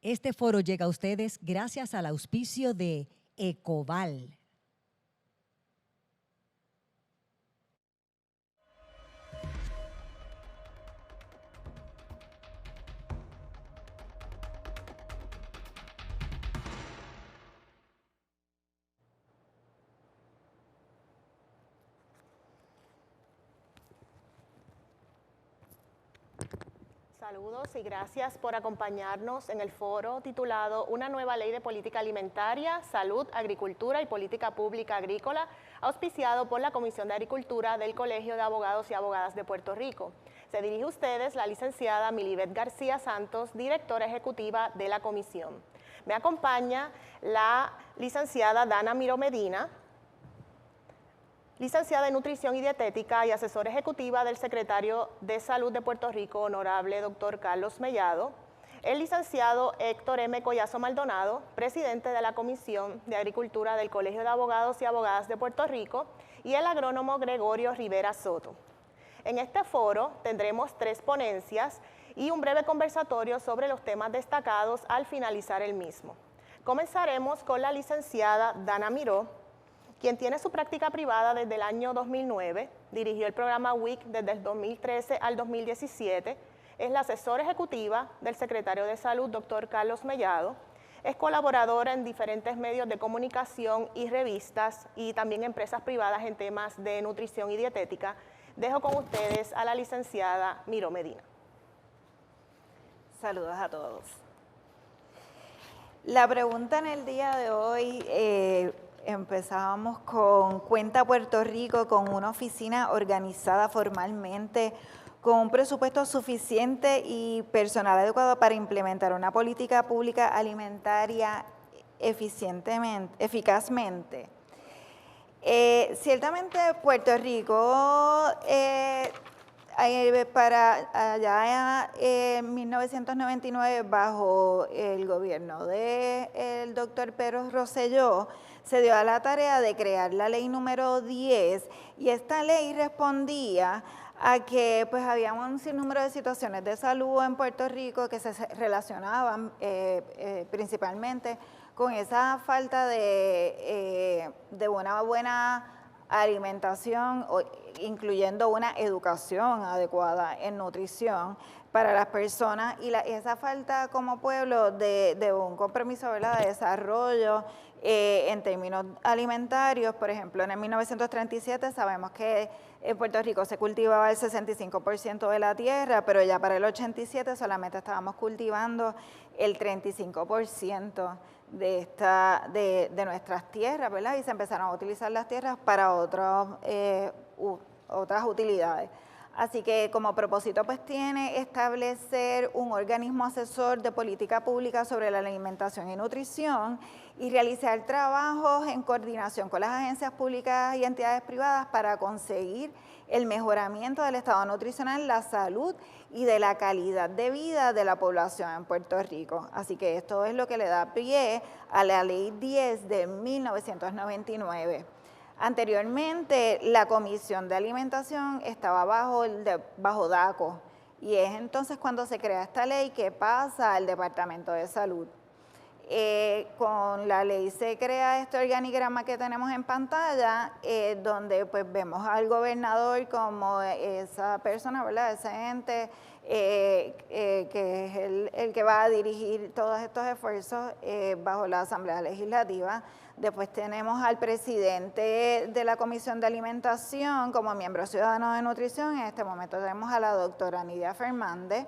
Este foro llega a ustedes gracias al auspicio de Ecoval. Saludos y gracias por acompañarnos en el foro titulado Una nueva ley de política alimentaria, salud, agricultura y política pública agrícola, auspiciado por la Comisión de Agricultura del Colegio de Abogados y Abogadas de Puerto Rico. Se dirige a ustedes la licenciada Milibet García Santos, directora ejecutiva de la comisión. Me acompaña la licenciada Dana Miró Medina, licenciada en Nutrición y Dietética y asesora ejecutiva del secretario de Salud de Puerto Rico, honorable doctor Carlos Mellado, el licenciado Héctor M. Collazo Maldonado, presidente de la Comisión de Agricultura del Colegio de Abogados y Abogadas de Puerto Rico, y el agrónomo Gregorio Rivera Soto. En este foro tendremos 3 ponencias y un breve conversatorio sobre los temas destacados al finalizar el mismo. Comenzaremos con la licenciada Dana Miró, quien tiene su práctica privada desde el año 2009, dirigió el programa WIC desde el 2013 al 2017, es la asesora ejecutiva del secretario de Salud, doctor Carlos Mellado, es colaboradora en diferentes medios de comunicación y revistas y también empresas privadas en temas de nutrición y dietética. Dejo con ustedes a la licenciada Miró Medina. Saludos a todos. La pregunta en el día de hoy, empezábamos con Cuenta Puerto Rico con una oficina organizada formalmente, con un presupuesto suficiente y personal adecuado para implementar una política pública alimentaria eficazmente. Ciertamente Puerto Rico, para allá en 1999, bajo el gobierno del doctor Pedro Rosselló, se dio a la tarea de crear la ley número 10 y esta ley respondía a que pues había un sinnúmero de situaciones de salud en Puerto Rico que se relacionaban principalmente con esa falta de una buena alimentación, incluyendo una educación adecuada en nutrición para las personas y esa falta como pueblo de un compromiso, ¿verdad?, de desarrollo en términos alimentarios. Por ejemplo, en el 1937 sabemos que en Puerto Rico se cultivaba el 65% de la tierra, pero ya para el 87 solamente estábamos cultivando el 35% de nuestras tierras, ¿verdad? Y se empezaron a utilizar las tierras para otras utilidades. Así que como propósito pues tiene establecer un organismo asesor de política pública sobre la alimentación y nutrición y realizar trabajos en coordinación con las agencias públicas y entidades privadas para conseguir el mejoramiento del estado nutricional, la salud y de la calidad de vida de la población en Puerto Rico. Así que esto es lo que le da pie a la Ley 10 de 1999. Anteriormente, la Comisión de Alimentación estaba bajo DACO y es entonces cuando se crea esta ley que pasa al Departamento de Salud. Con la ley se crea este organigrama que tenemos en pantalla, donde pues vemos al gobernador como esa persona, ¿verdad?, ese ente que es el que va a dirigir todos estos esfuerzos bajo la Asamblea Legislativa. Después tenemos al presidente de la Comisión de Alimentación como miembro ciudadano de nutrición. En este momento tenemos a la doctora Nidia Fernández.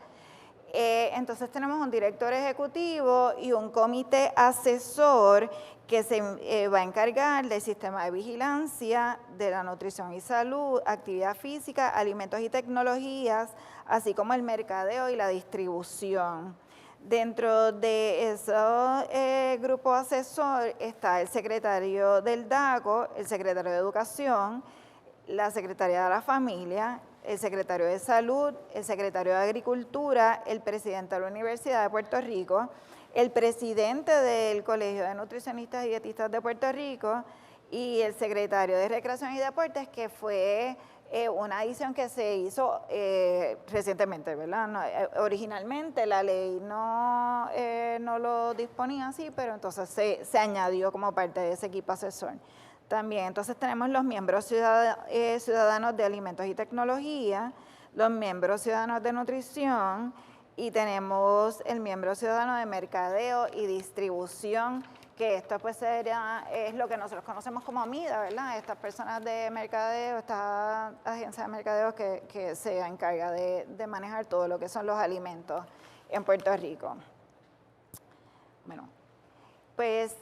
Entonces tenemos un director ejecutivo y un comité asesor que se va a encargar del sistema de vigilancia, de la nutrición y salud, actividad física, alimentos y tecnologías, así como el mercadeo y la distribución. Dentro de ese grupo asesor está el secretario del DACO, el secretario de Educación, la secretaria de la Familia, el secretario de Salud, el secretario de Agricultura, el presidente de la Universidad de Puerto Rico, el presidente del Colegio de Nutricionistas y Dietistas de Puerto Rico y el secretario de Recreación y Deportes, que fue una adición que se hizo recientemente, ¿verdad? No, originalmente la ley no lo disponía así, pero entonces se añadió como parte de ese equipo asesor. También entonces tenemos los miembros ciudadanos de alimentos y tecnología, los miembros ciudadanos de nutrición y tenemos el miembro ciudadano de mercadeo y distribución, que esto pues es lo que nosotros conocemos como MIDA, ¿verdad? Estas personas de mercadeo, esta agencia de mercadeo que se encarga de manejar todo lo que son los alimentos en Puerto Rico. Bueno, pues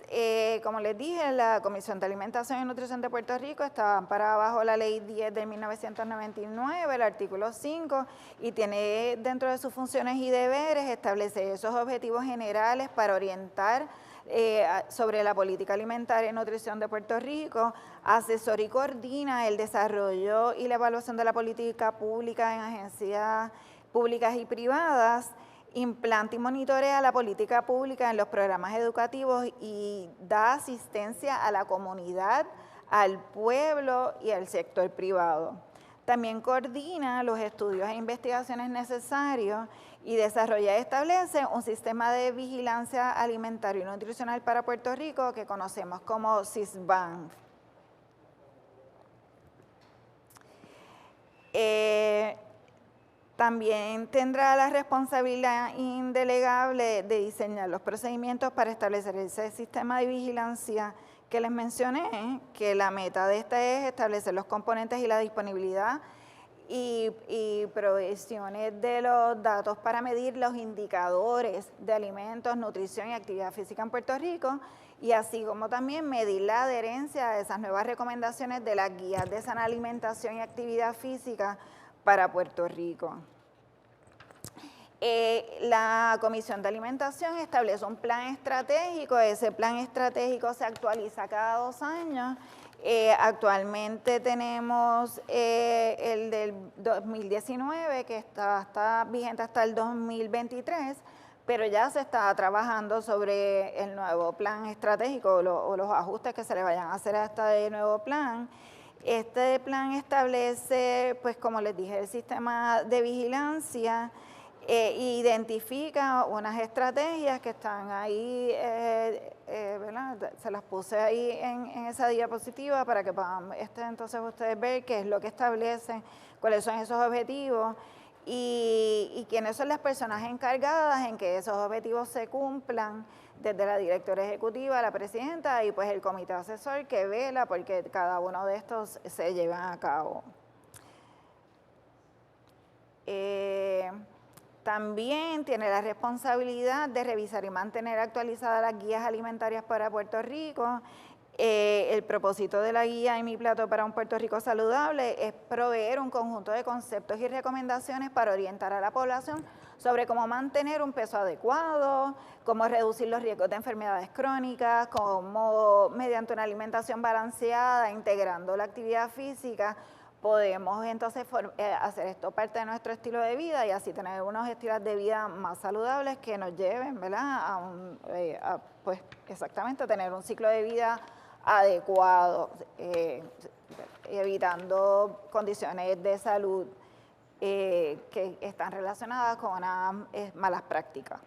como les dije, la Comisión de Alimentación y Nutrición de Puerto Rico está amparada bajo la Ley 10 de 1999, el artículo 5, y tiene dentro de sus funciones y deberes establecer esos objetivos generales para orientar sobre la política alimentaria y nutrición de Puerto Rico, asesora y coordina el desarrollo y la evaluación de la política pública en agencias públicas y privadas, implanta y monitorea la política pública en los programas educativos y da asistencia a la comunidad, al pueblo y al sector privado. También coordina los estudios e investigaciones necesarios y desarrolla y establece un sistema de vigilancia alimentario y nutricional para Puerto Rico que conocemos como SISBAN. También tendrá la responsabilidad indelegable de diseñar los procedimientos para establecer ese sistema de vigilancia que les mencioné, que la meta de este es establecer los componentes y la disponibilidad y provisiones de los datos para medir los indicadores de alimentos, nutrición y actividad física en Puerto Rico, y así como también medir la adherencia a esas nuevas recomendaciones de las guías de sana alimentación y actividad física para Puerto Rico. La Comisión de Alimentación establece un plan estratégico. Ese plan estratégico se actualiza cada 2 años. Actualmente tenemos el del 2019, que está vigente hasta el 2023, pero ya se está trabajando sobre el nuevo plan estratégico o los ajustes que se le vayan a hacer a este nuevo plan. Este plan establece, pues como les dije, el sistema de vigilancia, identifica unas estrategias que están ahí, ¿verdad? Se las puse ahí en esa diapositiva para que puedan entonces ustedes ver qué es lo que establecen, cuáles son esos objetivos y quiénes son las personas encargadas en que esos objetivos se cumplan, desde la directora ejecutiva, la presidenta y pues el comité asesor que vela porque cada uno de estos se lleva a cabo. También tiene la responsabilidad de revisar y mantener actualizadas las guías alimentarias para Puerto Rico. El propósito de la guía y Mi Plato para un Puerto Rico Saludable es proveer un conjunto de conceptos y recomendaciones para orientar a la población sobre cómo mantener un peso adecuado, cómo reducir los riesgos de enfermedades crónicas, cómo mediante una alimentación balanceada, integrando la actividad física, podemos entonces hacer esto parte de nuestro estilo de vida y así tener unos estilos de vida más saludables que nos lleven, ¿verdad? Pues exactamente tener un ciclo de vida adecuado, evitando condiciones de salud que están relacionadas con unas malas prácticas.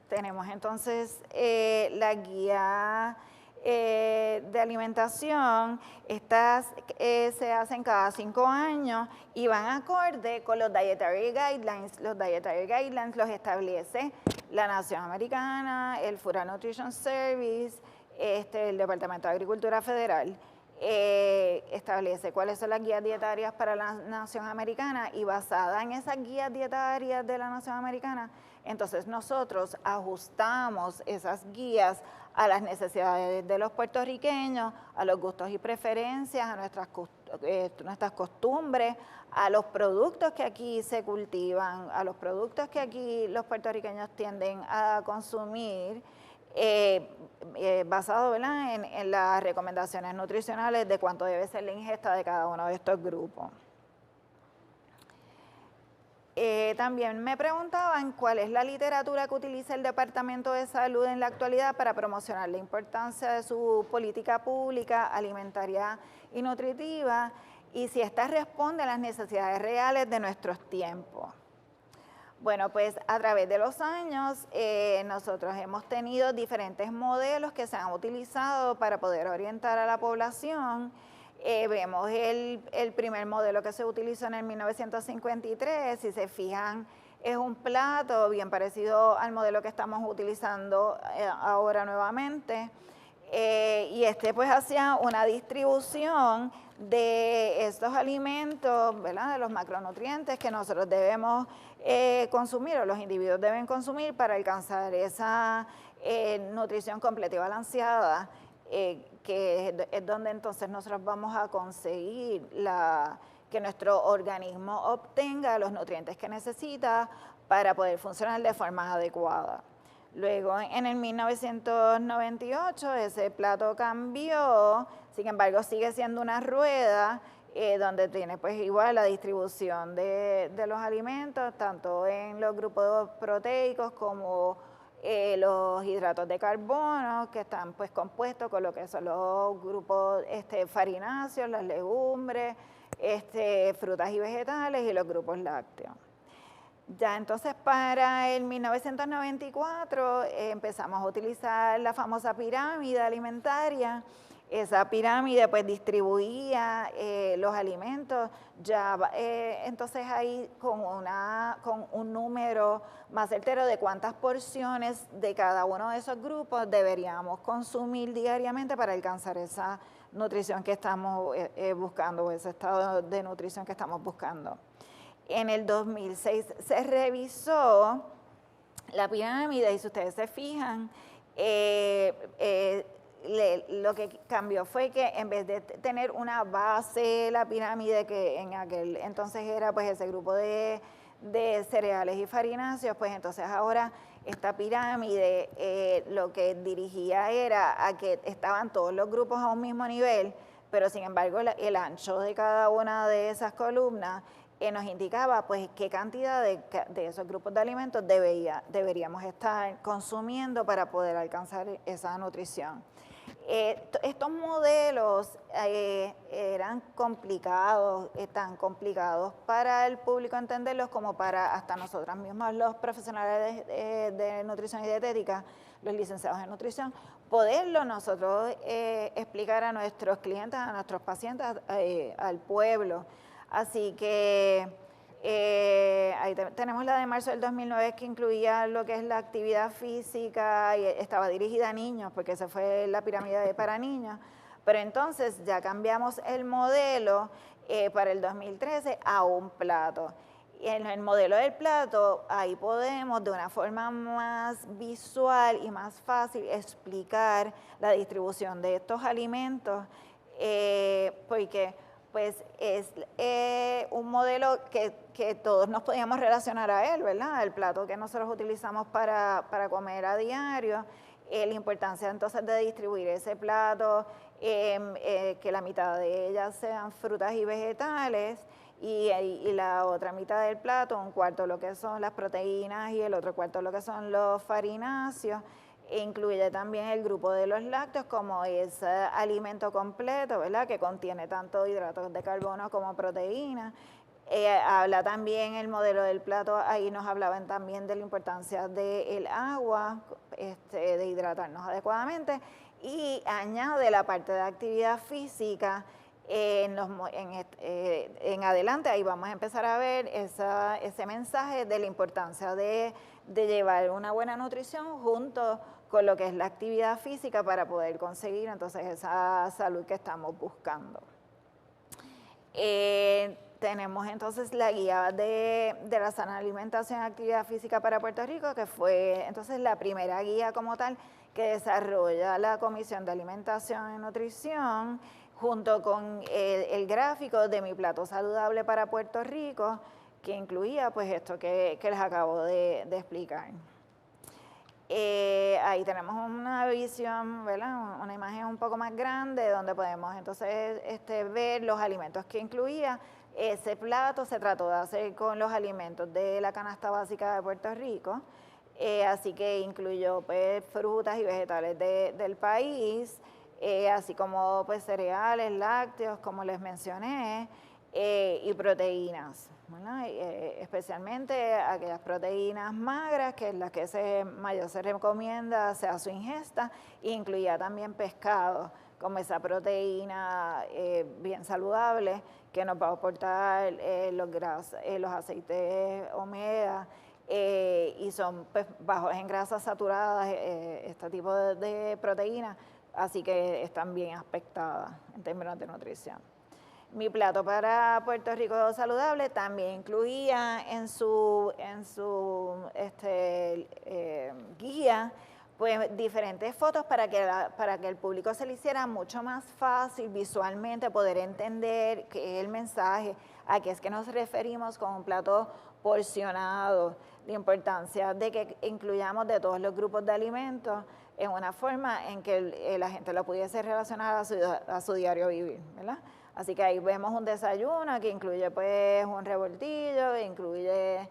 Tenemos entonces la guía de alimentación. Estas se hacen cada 5 años y van acorde con los Dietary Guidelines. Los Dietary Guidelines los establece la Nación Americana, el Food and Nutrition Service, el Departamento de Agricultura Federal. Establece cuáles son las guías dietarias para la Nación Americana y basada en esas guías dietarias de la Nación Americana, entonces nosotros ajustamos esas guías a las necesidades de los puertorriqueños, a los gustos y preferencias, a nuestras costumbres, a los productos que aquí se cultivan, a los productos que aquí los puertorriqueños tienden a consumir, basado, ¿verdad?, en las recomendaciones nutricionales de cuánto debe ser la ingesta de cada uno de estos grupos. También me preguntaban cuál es la literatura que utiliza el Departamento de Salud en la actualidad para promocionar la importancia de su política pública alimentaria y nutritiva y si ésta responde a las necesidades reales de nuestros tiempos. Bueno, pues a través de los años nosotros hemos tenido diferentes modelos que se han utilizado para poder orientar a la población. Vemos el primer modelo que se utilizó en el 1953, si se fijan, es un plato bien parecido al modelo que estamos utilizando ahora nuevamente. Y pues hacía una distribución de estos alimentos, ¿verdad?, de los macronutrientes que nosotros debemos consumir o los individuos deben consumir para alcanzar esa nutrición completa y balanceada, que es donde entonces nosotros vamos a conseguir que nuestro organismo obtenga los nutrientes que necesita para poder funcionar de forma adecuada. Luego, en el 1998, ese plato cambió, sin embargo, sigue siendo una rueda donde tiene pues igual la distribución de los alimentos, tanto en los grupos proteicos como los hidratos de carbono, que están pues compuestos con lo que son los grupos farináceos, las legumbres, frutas y vegetales y los grupos lácteos. Ya entonces para el 1994 empezamos a utilizar la famosa pirámide alimentaria. Esa pirámide pues distribuía los alimentos ya entonces ahí con un número más certero de cuántas porciones de cada uno de esos grupos deberíamos consumir diariamente para alcanzar esa nutrición que estamos buscando, o ese estado de nutrición que estamos buscando. En el 2006 se revisó la pirámide y si ustedes se fijan, lo que cambió fue que en vez de tener una base, la pirámide que en aquel entonces era pues ese grupo de cereales y farináceos, pues entonces ahora esta pirámide lo que dirigía era a que estaban todos los grupos a un mismo nivel, pero sin embargo el ancho de cada una de esas columnas nos indicaba pues qué cantidad de esos grupos de alimentos deberíamos estar consumiendo para poder alcanzar esa nutrición. Estos modelos eran complicados, tan complicados para el público entenderlos como para hasta nosotras mismas, los profesionales de nutrición y dietética, los licenciados en nutrición, poderlo nosotros explicar a nuestros clientes, a nuestros pacientes, al pueblo. Así que ahí tenemos la de marzo del 2009 que incluía lo que es la actividad física y estaba dirigida a niños porque esa fue la pirámide para niños, pero entonces ya cambiamos el modelo para el 2013 a un plato. Y en el modelo del plato, ahí podemos de una forma más visual y más fácil explicar la distribución de estos alimentos, porque pues es un modelo que todos nos podíamos relacionar a él, ¿verdad? El plato que nosotros utilizamos para comer a diario, la importancia entonces de distribuir ese plato, que la mitad de ellas sean frutas y vegetales, y la otra mitad del plato, un cuarto lo que son las proteínas y el otro cuarto lo que son los farináceos. Incluye también el grupo de los lácteos como ese alimento completo, ¿verdad?, que contiene tanto hidratos de carbono como proteínas. Habla también el modelo del plato, ahí nos hablaban también de la importancia del agua, de hidratarnos adecuadamente, y añade la parte de actividad física. En adelante ahí vamos a empezar a ver ese mensaje de la importancia de llevar una buena nutrición junto con lo que es la actividad física para poder conseguir entonces esa salud que estamos buscando. Tenemos entonces la guía de la sana alimentación y actividad física para Puerto Rico, que fue entonces la primera guía como tal que desarrolla la Comisión de Alimentación y Nutrición, junto con el gráfico de Mi Plato Saludable para Puerto Rico, que incluía pues esto que les acabo de explicar. Ahí tenemos una visión, ¿verdad?, una imagen un poco más grande donde podemos entonces ver los alimentos que incluía Ese plato se trató de hacer con los alimentos de la canasta básica de Puerto Rico, así que incluyó pues, frutas y vegetales del país, así como pues, cereales, lácteos, como les mencioné, y proteínas, especialmente aquellas proteínas magras, que es las que mayor se recomienda sea su ingesta, e incluía también pescado, como esa proteína bien saludable que nos va a aportar los aceites omega, y son pues, bajos en grasas saturadas, este tipo de proteínas, así que están bien aspectadas en términos de nutrición. Mi plato para Puerto Rico saludable también incluía en su guía pues, diferentes fotos para que el público se le hiciera mucho más fácil visualmente poder entender qué es el mensaje, a qué es que nos referimos con un plato porcionado, la importancia de que incluyamos de todos los grupos de alimentos en una forma en que la gente lo pudiese relacionar a su diario vivir, ¿verdad? Así que ahí vemos un desayuno que incluye pues un revoltillo, incluye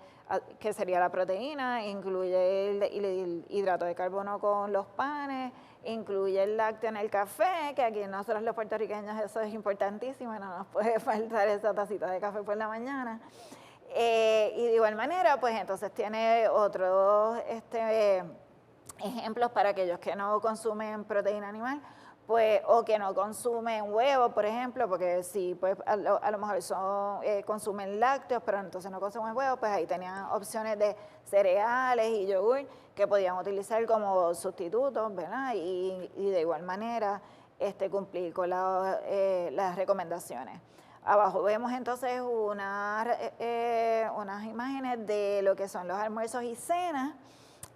que sería la proteína, incluye el hidrato de carbono con los panes, incluye el lácteo en el café, que aquí nosotros los puertorriqueños eso es importantísimo, no nos puede faltar esa tacita de café por la mañana. Y de igual manera, pues entonces tiene otros ejemplos para aquellos que no consumen proteína animal, pues, o que no consumen huevos, por ejemplo, porque sí, pues a lo mejor consumen lácteos, pero entonces no consumen huevos, pues ahí tenían opciones de cereales y yogur que podían utilizar como sustitutos, ¿verdad? Y de igual manera cumplir con las recomendaciones. Abajo vemos entonces unas imágenes de lo que son los almuerzos y cenas,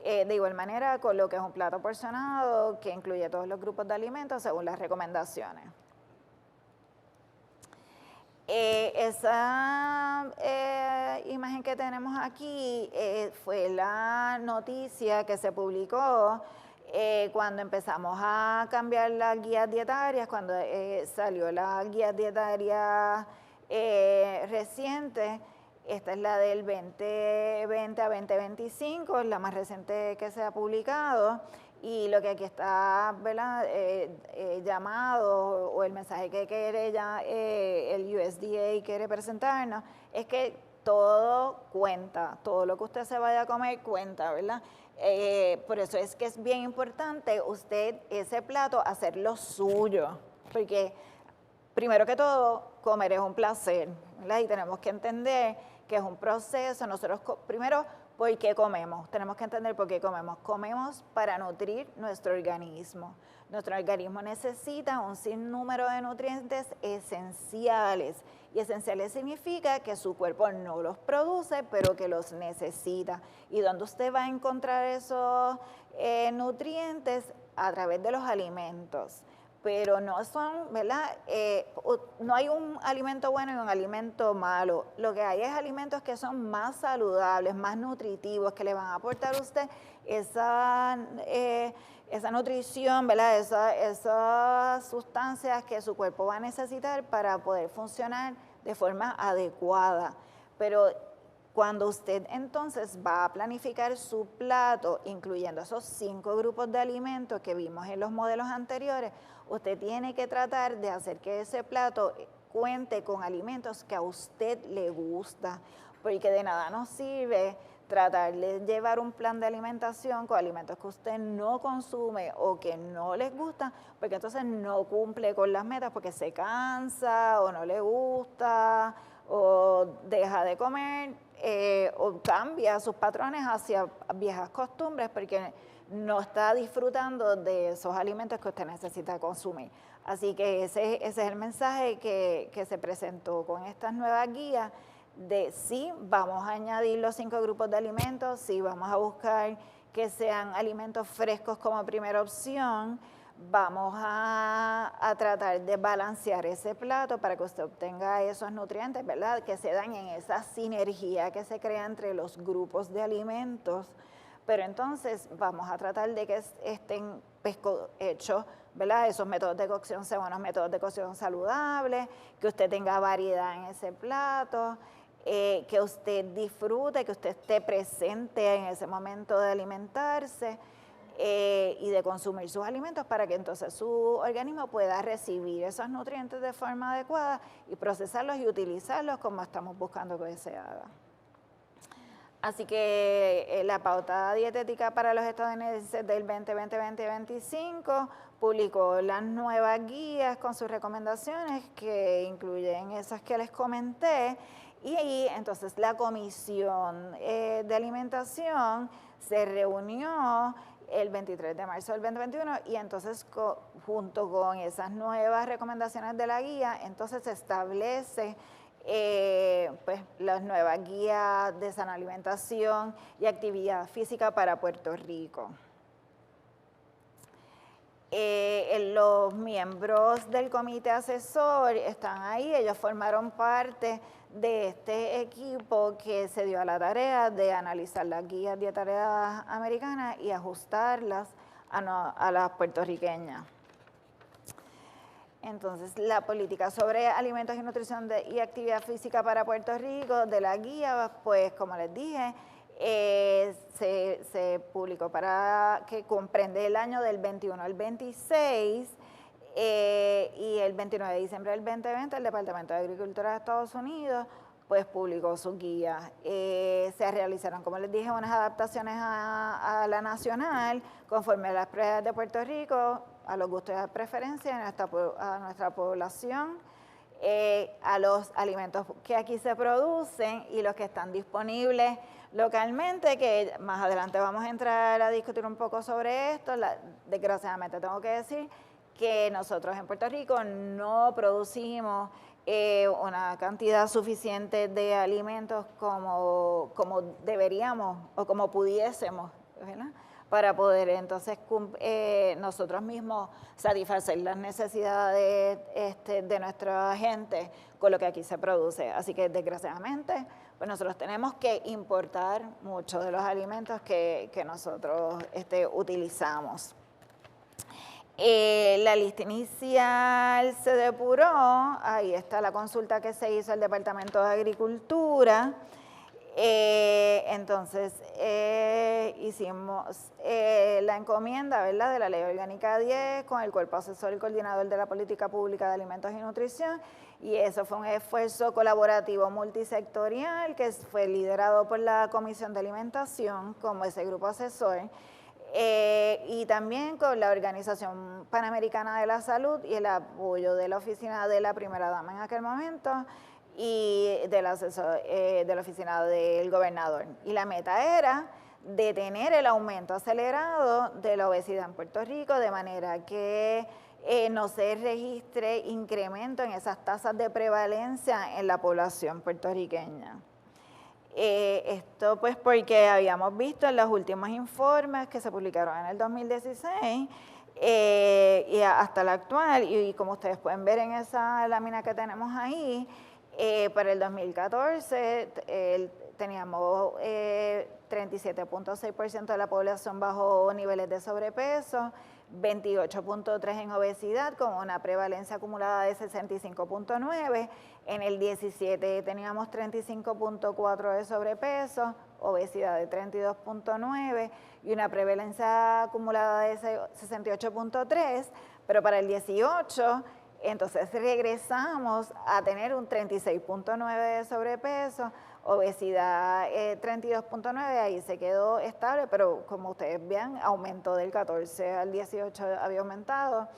de igual manera con lo que es un plato porcionado que incluye todos los grupos de alimentos según las recomendaciones. Esa imagen que tenemos aquí fue la noticia que se publicó cuando empezamos a cambiar las guías dietarias, cuando salió la guía dietaria reciente. Esta es la del 2020 a 2025, la más reciente que se ha publicado, y lo que aquí está llamado, o el mensaje que quiere el USDA quiere presentarnos, es que todo cuenta, todo lo que usted se vaya a comer cuenta, ¿verdad? Por eso es que es bien importante usted ese plato hacerlo suyo, porque primero que todo, comer es un placer, ¿verdad? Y tenemos que entender que es un proceso. Nosotros, primero, ¿por qué comemos? Tenemos que entender por qué comemos. Comemos para nutrir nuestro organismo. Nuestro organismo necesita un sinnúmero de nutrientes esenciales. Y esenciales significa que su cuerpo no los produce, pero que los necesita. ¿Y dónde usted va a encontrar esos nutrientes? A través de los alimentos. Pero no son, ¿verdad? No hay un alimento bueno y un alimento malo. Lo que hay es alimentos que son más saludables, más nutritivos, que le van a aportar a usted esa nutrición, ¿verdad? Esas sustancias que su cuerpo va a necesitar para poder funcionar de forma adecuada. Pero cuando usted entonces va a planificar su plato, incluyendo esos 5 grupos de alimentos que vimos en los modelos anteriores, usted tiene que tratar de hacer que ese plato cuente con alimentos que a usted le gusta, porque de nada nos sirve tratar de llevar un plan de alimentación con alimentos que usted no consume o que no les gusta, porque entonces no cumple con las metas porque se cansa o no le gusta o deja de comer o cambia sus patrones hacia viejas costumbres porque no está disfrutando de esos alimentos que usted necesita consumir. Así que ese es el mensaje que se presentó con estas nuevas guías de sí, vamos a añadir los 5 grupos de alimentos, sí, vamos a buscar que sean alimentos frescos como primera opción, vamos a tratar de balancear ese plato para que usted obtenga esos nutrientes, ¿verdad? Que se dan en esa sinergia que se crea entre los grupos de alimentos, pero entonces vamos a tratar de que estén hechos, ¿verdad? Esos métodos de cocción sean unos métodos de cocción saludables, que usted tenga variedad en ese plato, que usted disfrute, que usted esté presente en ese momento de alimentarse y de consumir sus alimentos para que entonces su organismo pueda recibir esos nutrientes de forma adecuada y procesarlos y utilizarlos como estamos buscando que se haga. Así que la pauta dietética para los estadounidenses del 2020-2025 publicó las nuevas guías con sus recomendaciones que incluyen esas que les comenté, y ahí entonces la Comisión de Alimentación se reunió el 23 de marzo del 2021 y entonces junto con esas nuevas recomendaciones de la guía, entonces se establece pues, las nuevas guías de sana alimentación y actividad física para Puerto Rico. Los miembros del comité asesor están ahí, ellos formaron parte de este equipo que se dio a la tarea de analizar las guías dietarias americanas y ajustarlas a las puertorriqueñas. Entonces, la política sobre alimentos y nutrición y actividad física para Puerto Rico de la guía, pues como les dije, se publicó para que comprende el año del 21 al 26 y el 29 de diciembre del 2020 el Departamento de Agricultura de Estados Unidos pues publicó su guía. Se realizaron, como les dije, unas adaptaciones a la nacional conforme a las prioridades de Puerto Rico, a los gustos y a las preferencias a nuestra población, a los alimentos que aquí se producen y los que están disponibles localmente, que más adelante vamos a entrar a discutir un poco sobre esto. Desgraciadamente tengo que decir que nosotros en Puerto Rico no producimos una cantidad suficiente de alimentos como deberíamos o como pudiésemos, ¿verdad?, para poder entonces nosotros mismos satisfacer las necesidades de nuestra gente con lo que aquí se produce. Así que desgraciadamente pues nosotros tenemos que importar muchos de los alimentos que nosotros utilizamos. La lista inicial se depuró, ahí está la consulta que se hizo al Departamento de Agricultura. Entonces, hicimos la encomienda, ¿verdad?, de la Ley Orgánica 10 con el Cuerpo Asesor y Coordinador de la Política Pública de Alimentos y Nutrición, y eso fue un esfuerzo colaborativo multisectorial que fue liderado por la Comisión de Alimentación como ese grupo asesor, y también con la Organización Panamericana de la Salud y el apoyo de la oficina de la primera dama en aquel momento y de la oficina del gobernador. Y la meta era detener el aumento acelerado de la obesidad en Puerto Rico de manera que no se registre incremento en esas tasas de prevalencia en la población puertorriqueña. Esto pues porque habíamos visto en los últimos informes que se publicaron en el 2016 y hasta la actual, y como ustedes pueden ver en esa lámina que tenemos ahí, para el 2014 teníamos 37.6% de la población bajo niveles de sobrepeso, 28.3% en obesidad con una prevalencia acumulada de 65.9%. En el 17 teníamos 35.4% de sobrepeso, obesidad de 32.9% y una prevalencia acumulada de 68.3%, pero para el 18 entonces regresamos a tener un 36.9% de sobrepeso, obesidad 32.9%, ahí se quedó estable, pero como ustedes vean, aumentó del 14 al 18, había aumentado,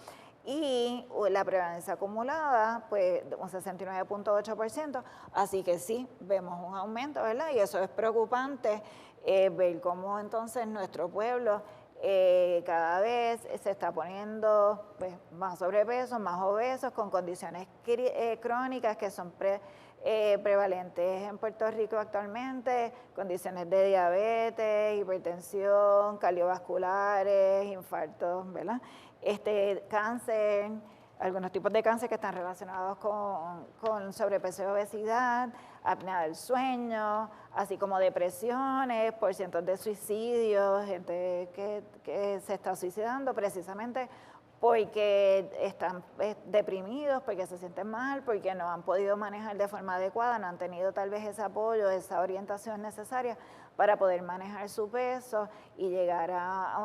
y la prevalencia acumulada, pues un 69.8%, así que sí, vemos un aumento, ¿verdad? Y eso es preocupante, ver cómo entonces nuestro pueblo cada vez se está poniendo pues, más sobrepeso, más obesos, con condiciones crónicas que son prevalentes en Puerto Rico actualmente, condiciones de diabetes, hipertensión, cardiovasculares, infartos, ¿verdad? Cáncer, algunos tipos de cáncer que están relacionados con sobrepeso y obesidad, apnea del sueño, así como depresiones, porcientos de suicidios, gente que se está suicidando precisamente porque están deprimidos, porque se sienten mal, porque no han podido manejar de forma adecuada, no han tenido tal vez ese apoyo, esa orientación necesaria para poder manejar su peso y llegar a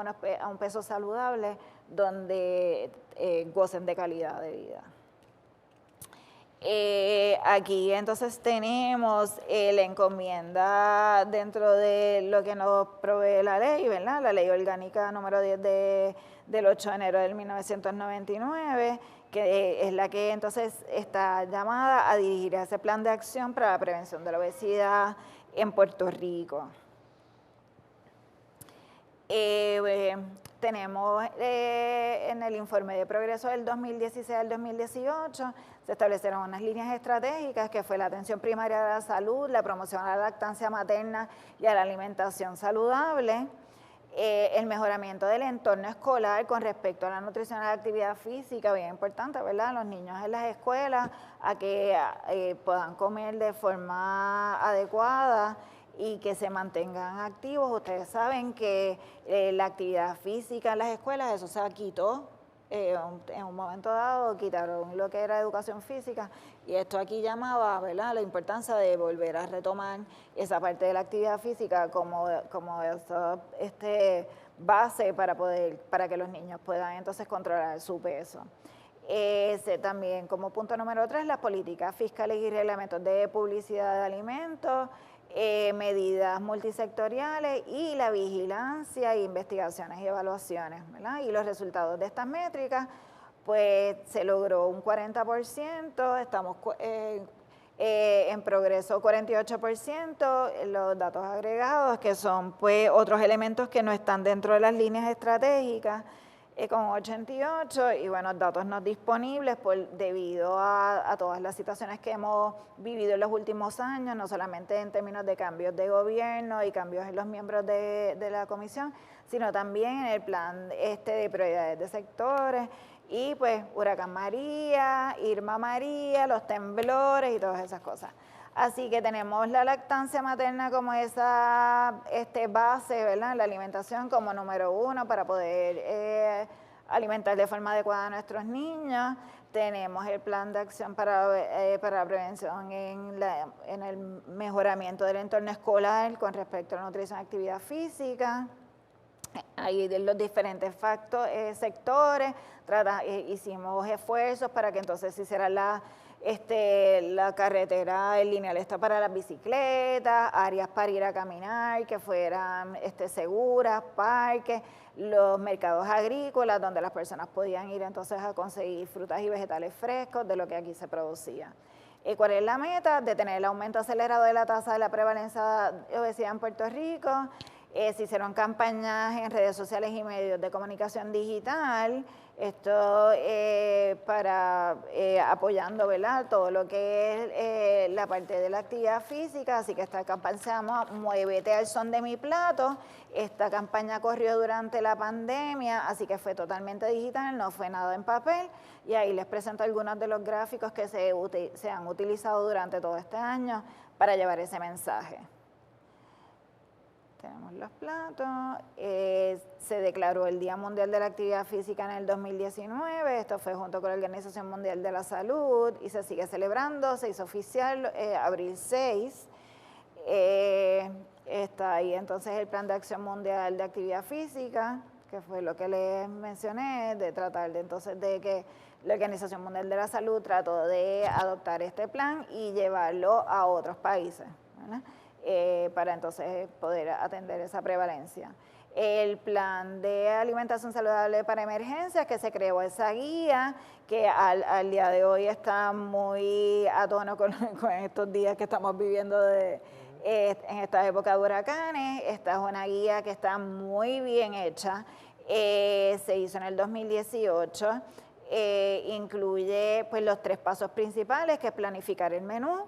un peso saludable donde gocen de calidad de vida. Aquí entonces tenemos la encomienda dentro de lo que nos provee la ley, ¿verdad? La ley orgánica número 10 del 8 de enero del 1999, que es la que entonces está llamada a dirigir ese plan de acción para la prevención de la obesidad en Puerto Rico. Tenemos en el informe de progreso del 2016 al 2018, se establecieron unas líneas estratégicas que fue la atención primaria de la salud, la promoción a la lactancia materna y a la alimentación saludable, el mejoramiento del entorno escolar con respecto a la nutrición y la actividad física, bien importante, ¿verdad? Los niños en las escuelas a que puedan comer de forma adecuada y que se mantengan activos. Ustedes saben que la actividad física en las escuelas, eso se quitó. En un momento dado quitaron lo que era educación física y esto aquí llamaba, ¿verdad?, la importancia de volver a retomar esa parte de la actividad física como esa base para que los niños puedan entonces controlar su peso. También como punto número 3, las políticas fiscales y reglamentos de publicidad de alimentos, medidas multisectoriales y la vigilancia, investigaciones y evaluaciones, ¿verdad? Y los resultados de estas métricas, pues se logró un 40%, estamos en progreso 48%, los datos agregados, que son pues otros elementos que no están dentro de las líneas estratégicas, con 88, y bueno, datos no disponibles debido a todas las situaciones que hemos vivido en los últimos años, no solamente en términos de cambios de gobierno y cambios en los miembros de la comisión, sino también en el plan de prioridades de sectores, y pues Huracán María, Irma María, los temblores y todas esas cosas. Así que tenemos la lactancia materna como esa base, ¿verdad?, la alimentación como número 1 para poder alimentar de forma adecuada a nuestros niños. Tenemos el plan de acción para la prevención en el mejoramiento del entorno escolar con respecto a la nutrición y actividad física. Ahí de los diferentes sectores, hicimos esfuerzos para que entonces se hiciera la carretera lineal está para las bicicletas, áreas para ir a caminar que fueran seguras, parques, los mercados agrícolas donde las personas podían ir entonces a conseguir frutas y vegetales frescos de lo que aquí se producía. ¿Cuál es la meta? Detener el aumento acelerado de la tasa de la prevalencia de obesidad en Puerto Rico. Se hicieron campañas en redes sociales y medios de comunicación digital, esto para apoyando, ¿verdad?, todo lo que es la parte de la actividad física, así que esta campaña se llama Muévete al son de mi plato. Esta campaña corrió durante la pandemia, así que fue totalmente digital, no fue nada en papel, y ahí les presento algunos de los gráficos que se han utilizado durante todo este año para llevar ese mensaje. Tenemos los platos, se declaró el Día Mundial de la Actividad Física en el 2019, esto fue junto con la Organización Mundial de la Salud y se sigue celebrando, se hizo oficial abril 6, está ahí entonces el Plan de Acción Mundial de Actividad Física, que fue lo que les mencioné, de tratar entonces de que la Organización Mundial de la Salud trató de adoptar este plan y llevarlo a otros países, ¿verdad?, para entonces poder atender esa prevalencia. El plan de alimentación saludable para emergencias, que se creó esa guía, que al día de hoy está muy a tono con estos días que estamos viviendo en esta época de huracanes. Esta es una guía que está muy bien hecha, se hizo en el 2018, incluye pues los 3 pasos principales, que es planificar el menú,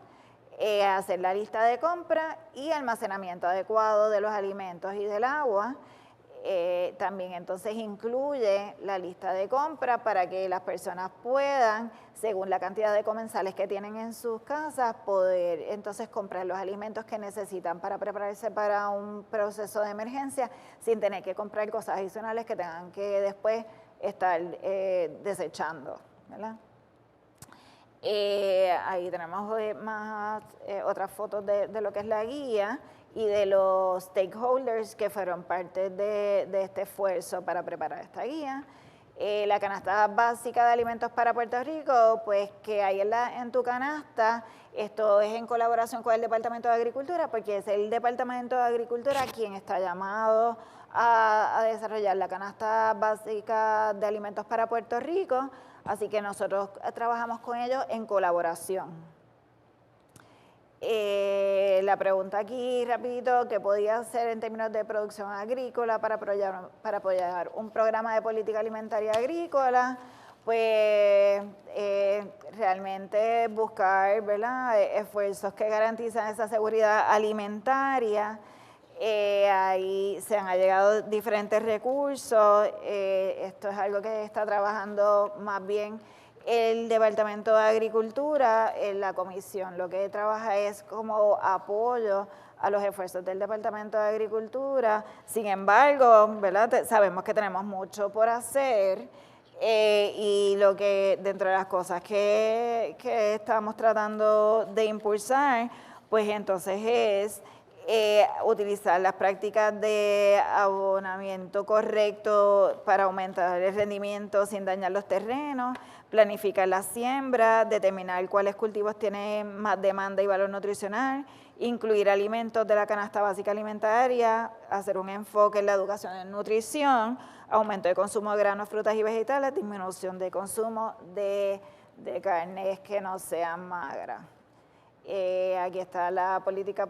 hacer la lista de compra y almacenamiento adecuado de los alimentos y del agua. También entonces incluye la lista de compra para que las personas puedan, según la cantidad de comensales que tienen en sus casas, poder entonces comprar los alimentos que necesitan para prepararse para un proceso de emergencia sin tener que comprar cosas adicionales que tengan que después estar desechando, ¿verdad? Ahí tenemos otras fotos de lo que es la guía y de los stakeholders que fueron parte de este esfuerzo para preparar esta guía. La canasta básica de alimentos para Puerto Rico, pues que hay en tu canasta, esto es en colaboración con el Departamento de Agricultura, porque es el Departamento de Agricultura quien está llamado a desarrollar la canasta básica de alimentos para Puerto Rico, así que nosotros trabajamos con ellos en colaboración. La pregunta aquí, rapidito, ¿qué podía hacer en términos de producción agrícola para apoyar un programa de política alimentaria agrícola? Pues realmente buscar, ¿verdad?, esfuerzos que garantizan esa seguridad alimentaria. Ahí se han allegado diferentes recursos. Esto es algo que está trabajando más bien el Departamento de Agricultura. En la comisión lo que trabaja es como apoyo a los esfuerzos del Departamento de Agricultura. Sin embargo, ¿verdad?, sabemos que tenemos mucho por hacer y lo que dentro de las cosas que estamos tratando de impulsar, pues entonces es utilizar las prácticas de abonamiento correcto para aumentar el rendimiento sin dañar los terrenos, planificar la siembra, determinar cuáles cultivos tienen más demanda y valor nutricional, incluir alimentos de la canasta básica alimentaria, hacer un enfoque en la educación en nutrición, aumento de consumo de granos, frutas y vegetales, disminución de consumo de carnes que no sean magras. Aquí está la política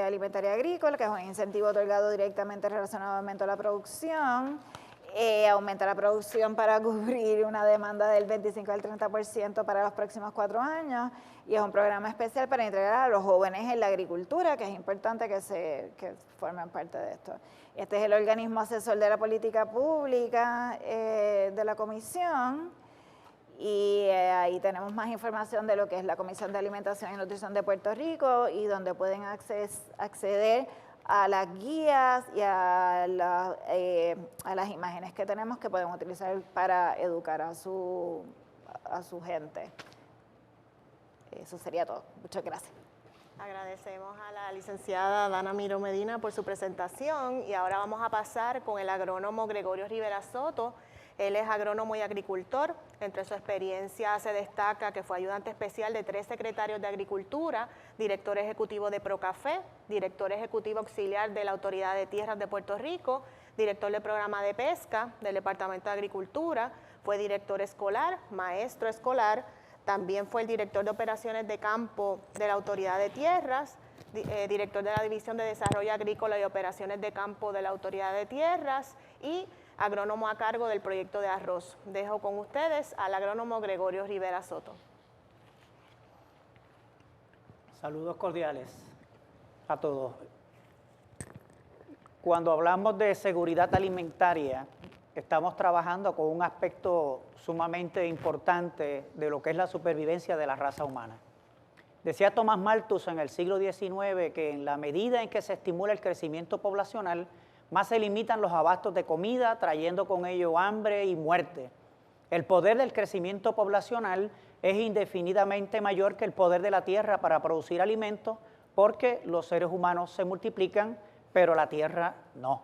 alimentaria agrícola, que es un incentivo otorgado directamente relacionado al aumento de la producción. Aumenta la producción para cubrir una demanda del 25 al 30% para los próximos 4 años, y es un programa especial para integrar a los jóvenes en la agricultura, que es importante que formen parte de esto. Este es el organismo asesor de la política pública de la comisión. Y ahí tenemos más información de lo que es la Comisión de Alimentación y Nutrición de Puerto Rico, y donde pueden acceder a las guías y a las imágenes que tenemos que pueden utilizar para educar a su gente. Eso sería todo. Muchas gracias. Agradecemos a la licenciada Dana Miró Medina por su presentación, y ahora vamos a pasar con el agrónomo Gregorio Rivera Soto. Él es agrónomo y agricultor. Entre su experiencia se destaca que fue ayudante especial de 3 secretarios de Agricultura, director ejecutivo de Procafé, director ejecutivo auxiliar de la Autoridad de Tierras de Puerto Rico, director del programa de pesca del Departamento de Agricultura, fue director escolar, maestro escolar, también fue el director de operaciones de campo de la Autoridad de Tierras, director de la División de Desarrollo Agrícola y Operaciones de Campo de la Autoridad de Tierras y agrónomo a cargo del proyecto de arroz. Dejo con ustedes al agrónomo Gregorio Rivera Soto. Saludos cordiales a todos. Cuando hablamos de seguridad alimentaria, estamos trabajando con un aspecto sumamente importante de lo que es la supervivencia de la raza humana. Decía Thomas Malthus en el siglo XIX que en la medida en que se estimula el crecimiento poblacional, más se limitan los abastos de comida, trayendo con ello hambre y muerte. El poder del crecimiento poblacional es indefinidamente mayor que el poder de la tierra para producir alimentos, porque los seres humanos se multiplican, pero la tierra no.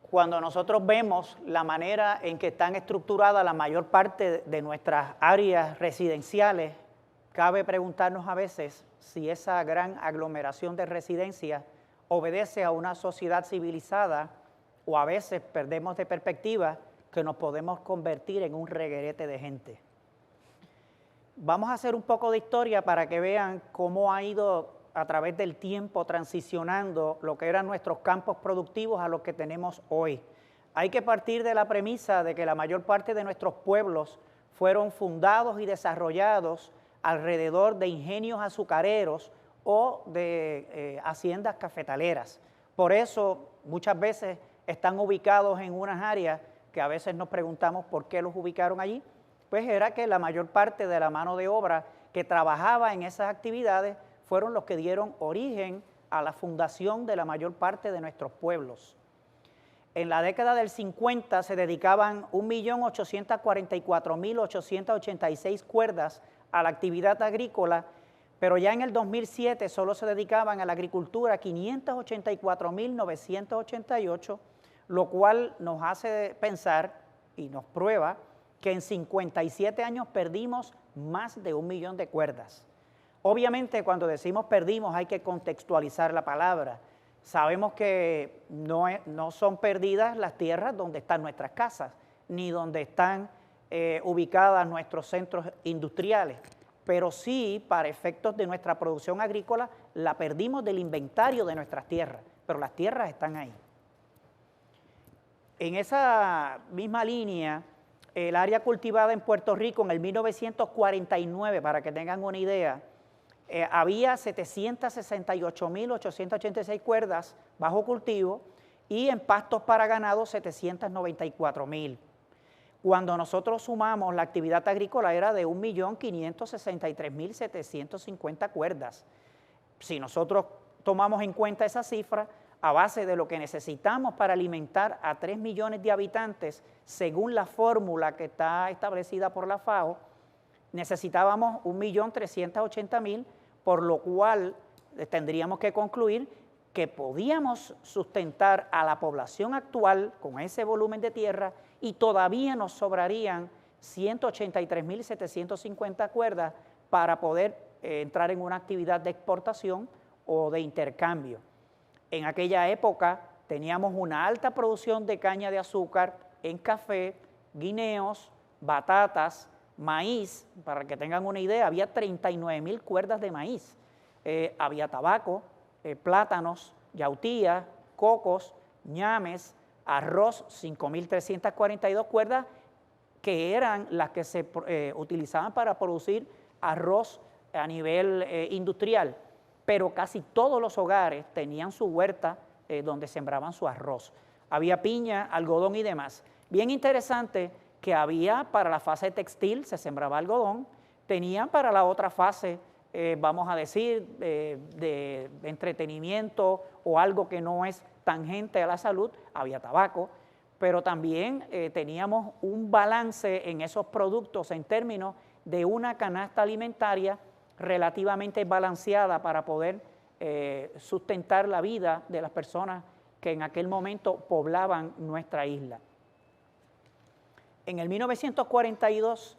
Cuando nosotros vemos la manera en que están estructuradas la mayor parte de nuestras áreas residenciales, cabe preguntarnos a veces si esa gran aglomeración de residencias obedece a una sociedad civilizada, o a veces perdemos de perspectiva que nos podemos convertir en un reguerete de gente. Vamos a hacer un poco de historia para que vean cómo ha ido a través del tiempo transicionando lo que eran nuestros campos productivos a lo que tenemos hoy. Hay que partir de la premisa de que la mayor parte de nuestros pueblos fueron fundados y desarrollados alrededor de ingenios azucareros o de haciendas cafetaleras. Por eso muchas veces están ubicados en unas áreas que a veces nos preguntamos por qué los ubicaron allí. Pues era que la mayor parte de la mano de obra que trabajaba en esas actividades fueron los que dieron origen a la fundación de la mayor parte de nuestros pueblos. En la década del 50 se dedicaban 1.844.886 cuerdas a la actividad agrícola, pero ya en el 2007 solo se dedicaban a la agricultura 584.988, lo cual nos hace pensar y nos prueba que en 57 años perdimos más de 1 millón de cuerdas. Obviamente, cuando decimos perdimos hay que contextualizar la palabra. Sabemos que no son perdidas las tierras donde están nuestras casas, ni donde están ubicadas nuestros centros industriales, pero sí, para efectos de nuestra producción agrícola, la perdimos del inventario de nuestras tierras, pero las tierras están ahí. En esa misma línea, el área cultivada en Puerto Rico en el 1949, para que tengan una idea, había 768.886 cuerdas bajo cultivo y en pastos para ganado 794.000. Cuando nosotros sumamos la actividad agrícola era de 1.563.750 cuerdas. Si nosotros tomamos en cuenta esa cifra, a base de lo que necesitamos para alimentar a 3 millones de habitantes, según la fórmula que está establecida por la FAO, necesitábamos 1.380.000, por lo cual tendríamos que concluir que podíamos sustentar a la población actual con ese volumen de tierra y todavía nos sobrarían 183.750 cuerdas para poder entrar en una actividad de exportación o de intercambio. En aquella época teníamos una alta producción de caña de azúcar en café, guineos, batatas, maíz. Para que tengan una idea, había 39.000 cuerdas de maíz. Había tabaco, plátanos, yautía, cocos, ñames, arroz, 5.342 cuerdas, que eran las que se utilizaban para producir arroz a nivel industrial, pero casi todos los hogares tenían su huerta donde sembraban su arroz. Había piña, algodón y demás. Bien interesante que había para la fase textil, se sembraba algodón, tenían para la otra fase, vamos a decir, de entretenimiento o algo que no es tangente a la salud, había tabaco, pero también teníamos un balance en esos productos en términos de una canasta alimentaria relativamente balanceada para poder sustentar la vida de las personas que en aquel momento poblaban nuestra isla. En el 1942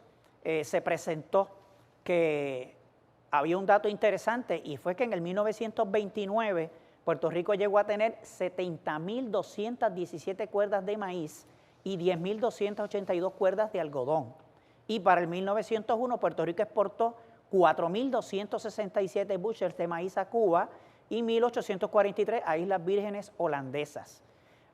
se presentó que había un dato interesante y fue que en el 1929 Puerto Rico llegó a tener 70.217 cuerdas de maíz y 10.282 cuerdas de algodón. Y para el 1901 Puerto Rico exportó 4.267 bushels de maíz a Cuba y 1.843 a Islas Vírgenes holandesas.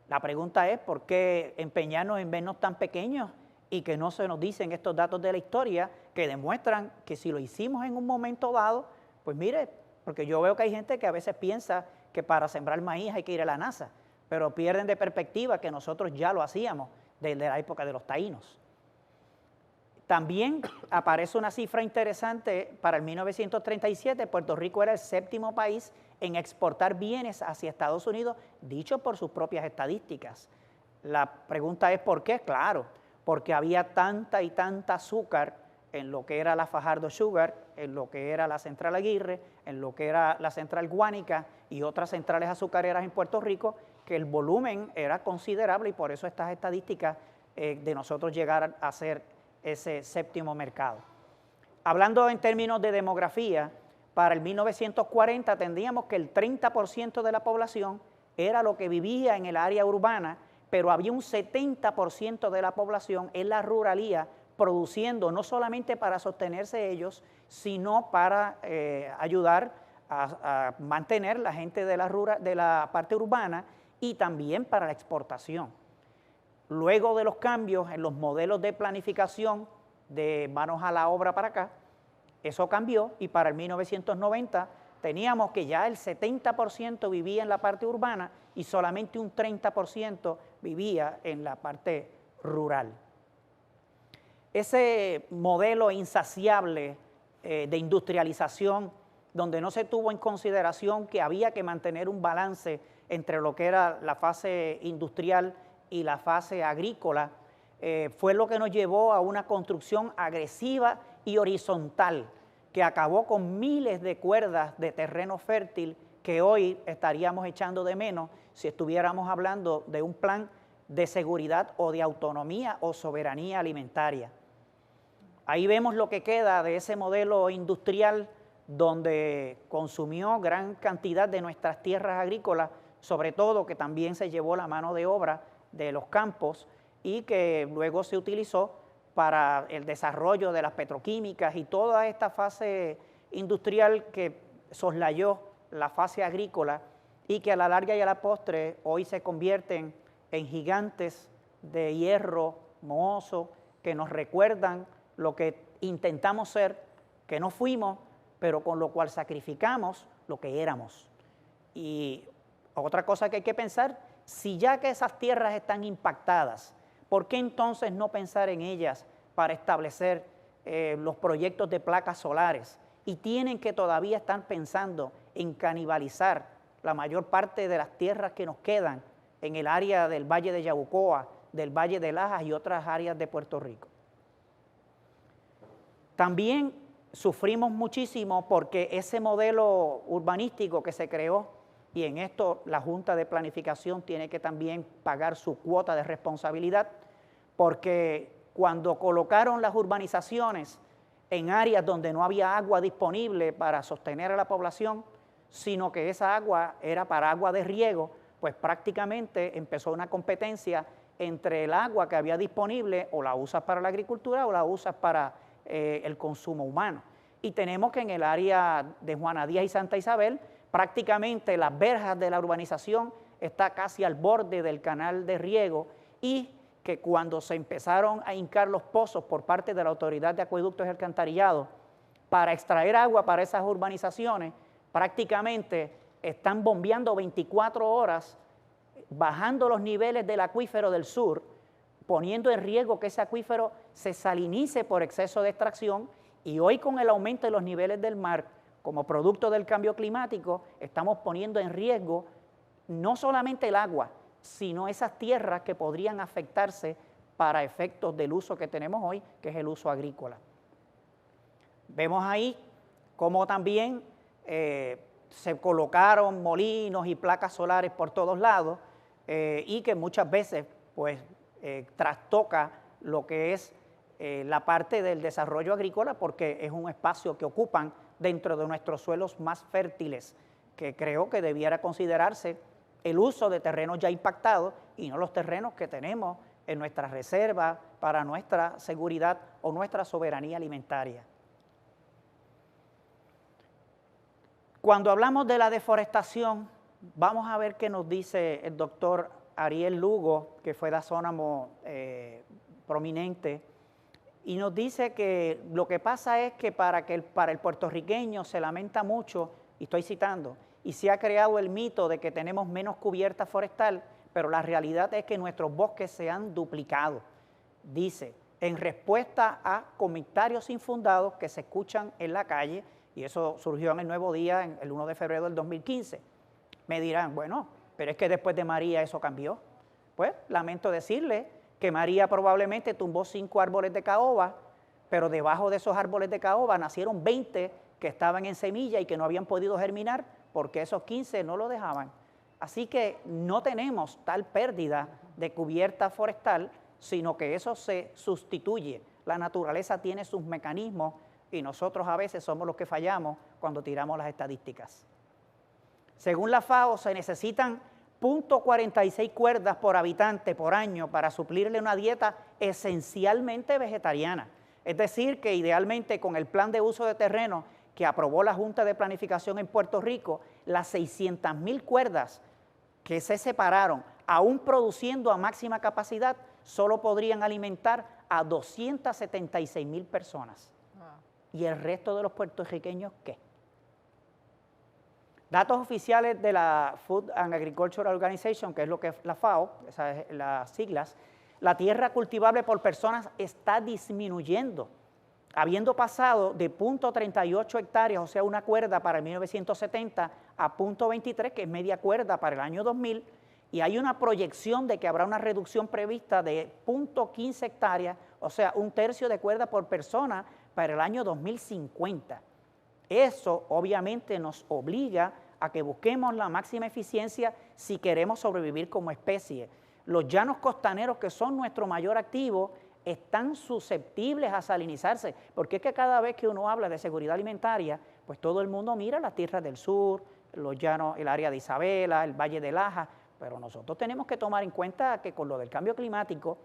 La pregunta es, ¿por qué empeñarnos en vernos tan pequeños y que no se nos dicen estos datos de la historia que demuestran que si lo hicimos en un momento dado, pues mire, porque yo veo que hay gente que a veces piensa que para sembrar maíz hay que ir a la NASA, pero pierden de perspectiva que nosotros ya lo hacíamos desde la época de los taínos. También aparece una cifra interesante, para el 1937 Puerto Rico era el 7º país en exportar bienes hacia Estados Unidos, dicho por sus propias estadísticas. La pregunta es ¿por qué? Claro, porque había tanta y tanta azúcar en lo que era la Fajardo Sugar, en lo que era la Central Aguirre, en lo que era la Central Guánica y otras centrales azucareras en Puerto Rico, que el volumen era considerable y por eso estas estadísticas de nosotros llegar a ser ese 7º mercado. Hablando en términos de demografía, para el 1940 tendríamos que el 30% de la población era lo que vivía en el área urbana, pero había un 70% de la población en la ruralía produciendo no solamente para sostenerse ellos, sino para ayudar a mantener la gente de la parte urbana y también para la exportación. Luego de los cambios en los modelos de planificación de manos a la obra para acá, eso cambió y para el 1990 teníamos que ya el 70% vivía en la parte urbana y solamente un 30% vivía en la parte rural. Ese modelo insaciable de industrialización, donde no se tuvo en consideración que había que mantener un balance entre lo que era la fase industrial y la fase agrícola, fue lo que nos llevó a una construcción agresiva y horizontal, que acabó con miles de cuerdas de terreno fértil que hoy estaríamos echando de menos si estuviéramos hablando de un plan de seguridad o de autonomía o soberanía alimentaria. Ahí vemos lo que queda de ese modelo industrial donde consumió gran cantidad de nuestras tierras agrícolas, sobre todo que también se llevó la mano de obra de los campos y que luego se utilizó para el desarrollo de las petroquímicas y toda esta fase industrial que soslayó la fase agrícola y que a la larga y a la postre hoy se convierten en gigantes de hierro mohoso que nos recuerdan lo que intentamos ser, que no fuimos, pero con lo cual sacrificamos lo que éramos. Y otra cosa que hay que pensar, si ya que esas tierras están impactadas, ¿por qué entonces no pensar en ellas para establecer los proyectos de placas solares? Y tienen que todavía estar pensando en canibalizar la mayor parte de las tierras que nos quedan en el área del Valle de Yabucoa, del Valle de Lajas y otras áreas de Puerto Rico. También sufrimos muchísimo porque ese modelo urbanístico que se creó, y en esto la Junta de Planificación tiene que también pagar su cuota de responsabilidad, porque cuando colocaron las urbanizaciones en áreas donde no había agua disponible para sostener a la población, sino que esa agua era para agua de riego, pues prácticamente empezó una competencia entre el agua que había disponible, o la usas para la agricultura o la usas para el consumo humano. Y tenemos que en el área de Juana Díaz y Santa Isabel, prácticamente las verjas de la urbanización está casi al borde del canal de riego, y que cuando se empezaron a hincar los pozos por parte de la Autoridad de Acueductos y Alcantarillado para extraer agua para esas urbanizaciones, prácticamente están bombeando 24 horas, bajando los niveles del acuífero del sur, poniendo en riesgo que ese acuífero se salinice por exceso de extracción, y hoy con el aumento de los niveles del mar, como producto del cambio climático, estamos poniendo en riesgo no solamente el agua, sino esas tierras que podrían afectarse para efectos del uso que tenemos hoy, que es el uso agrícola. Vemos ahí cómo también se colocaron molinos y placas solares por todos lados y que muchas veces pues trastoca lo que es la parte del desarrollo agrícola, porque es un espacio que ocupan dentro de nuestros suelos más fértiles, que creo que debiera considerarse el uso de terrenos ya impactados y no los terrenos que tenemos en nuestras reservas para nuestra seguridad o nuestra soberanía alimentaria. Cuando hablamos de la deforestación, vamos a ver qué nos dice el doctor Ariel Lugo, que fue dazónamo prominente, y nos dice que lo que pasa es que para el puertorriqueño se lamenta mucho, y estoy citando, y se ha creado el mito de que tenemos menos cubierta forestal, pero la realidad es que nuestros bosques se han duplicado. Dice, en respuesta a comentarios infundados que se escuchan en la calle, y eso surgió en el Nuevo Día, el 1 de febrero del 2015. Me dirán, bueno, pero es que después de María eso cambió. Pues lamento decirle que María probablemente tumbó 5 árboles de caoba, pero debajo de esos árboles de caoba nacieron 20 que estaban en semilla y que no habían podido germinar porque esos 15 no lo dejaban. Así que no tenemos tal pérdida de cubierta forestal, sino que eso se sustituye. La naturaleza tiene sus mecanismos y nosotros a veces somos los que fallamos cuando tiramos las estadísticas. Según la FAO, se necesitan 0.46 cuerdas por habitante por año para suplirle una dieta esencialmente vegetariana. Es decir, que idealmente con el plan de uso de terreno que aprobó la Junta de Planificación en Puerto Rico, las 600.000 cuerdas que se separaron, aún produciendo a máxima capacidad, solo podrían alimentar a 276.000 personas. ¿Y el resto de los puertorriqueños qué? Datos oficiales de la Food and Agricultural Organization, que es lo que es la FAO, esas son las siglas, la tierra cultivable por personas está disminuyendo, habiendo pasado de 0.38 hectáreas, o sea, una cuerda para el 1970, a 0.23, que es media cuerda para el año 2000, y hay una proyección de que habrá una reducción prevista de 0.15 hectáreas, o sea, un tercio de cuerda por persona para el año 2050. Eso obviamente nos obliga a que busquemos la máxima eficiencia si queremos sobrevivir como especie. Los llanos costaneros, que son nuestro mayor activo, están susceptibles a salinizarse, porque es que cada vez que uno habla de seguridad alimentaria, pues todo el mundo mira las tierras del sur, los llanos, el área de Isabela, el Valle de Laja, pero nosotros tenemos que tomar en cuenta que con lo del cambio climático,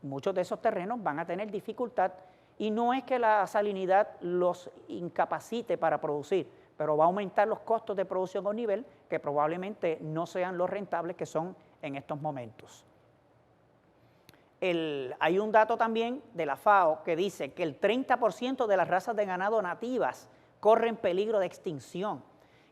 muchos de esos terrenos van a tener dificultad, y no es que la salinidad los incapacite para producir, pero va a aumentar los costos de producción a un nivel que probablemente no sean los rentables que son en estos momentos. Hay un dato también de la FAO que dice que el 30% de las razas de ganado nativas corren peligro de extinción,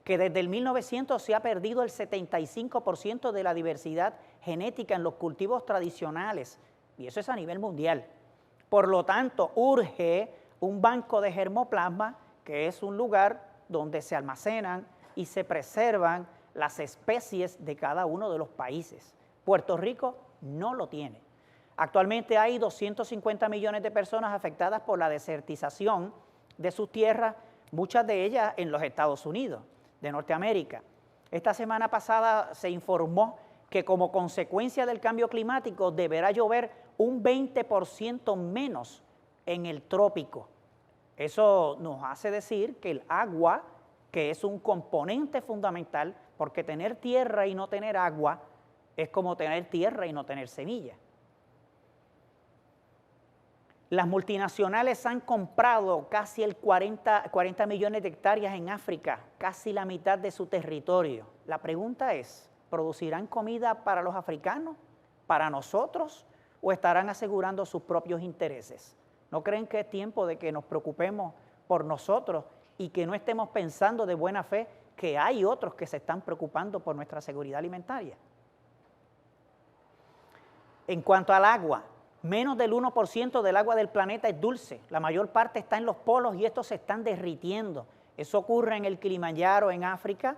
que desde el 1900 se ha perdido el 75% de la diversidad genética en los cultivos tradicionales, y eso es a nivel mundial. Por lo tanto, urge un banco de germoplasma, que es un lugar donde se almacenan y se preservan las especies de cada uno de los países. Puerto Rico no lo tiene. Actualmente hay 250 millones de personas afectadas por la desertización de sus tierras, muchas de ellas en los Estados Unidos de Norteamérica. Esta semana pasada se informó que como consecuencia del cambio climático deberá llover un 20% menos en el trópico. Eso nos hace decir que el agua, que es un componente fundamental, porque tener tierra y no tener agua es como tener tierra y no tener semilla. Las multinacionales han comprado casi el 40 millones de hectáreas en África, casi la mitad de su territorio. La pregunta es, ¿producirán comida para los africanos, para nosotros, o estarán asegurando sus propios intereses? ¿No creen que es tiempo de que nos preocupemos por nosotros y que no estemos pensando de buena fe que hay otros que se están preocupando por nuestra seguridad alimentaria? En cuanto al agua, menos del 1% del agua del planeta es dulce. La mayor parte está en los polos y estos se están derritiendo. Eso ocurre en el Kilimanjaro, en África.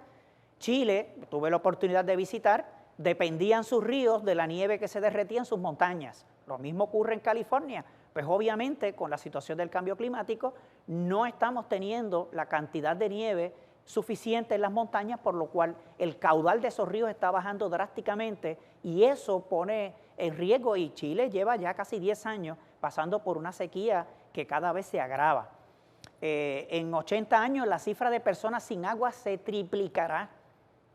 Chile, tuve la oportunidad de visitar, dependían sus ríos de la nieve que se derretía en sus montañas. Lo mismo ocurre en California. Pues obviamente con la situación del cambio climático no estamos teniendo la cantidad de nieve suficiente en las montañas, por lo cual el caudal de esos ríos está bajando drásticamente y eso pone en riesgo, y Chile lleva ya casi 10 años pasando por una sequía que cada vez se agrava. En 80 años la cifra de personas sin agua se triplicará.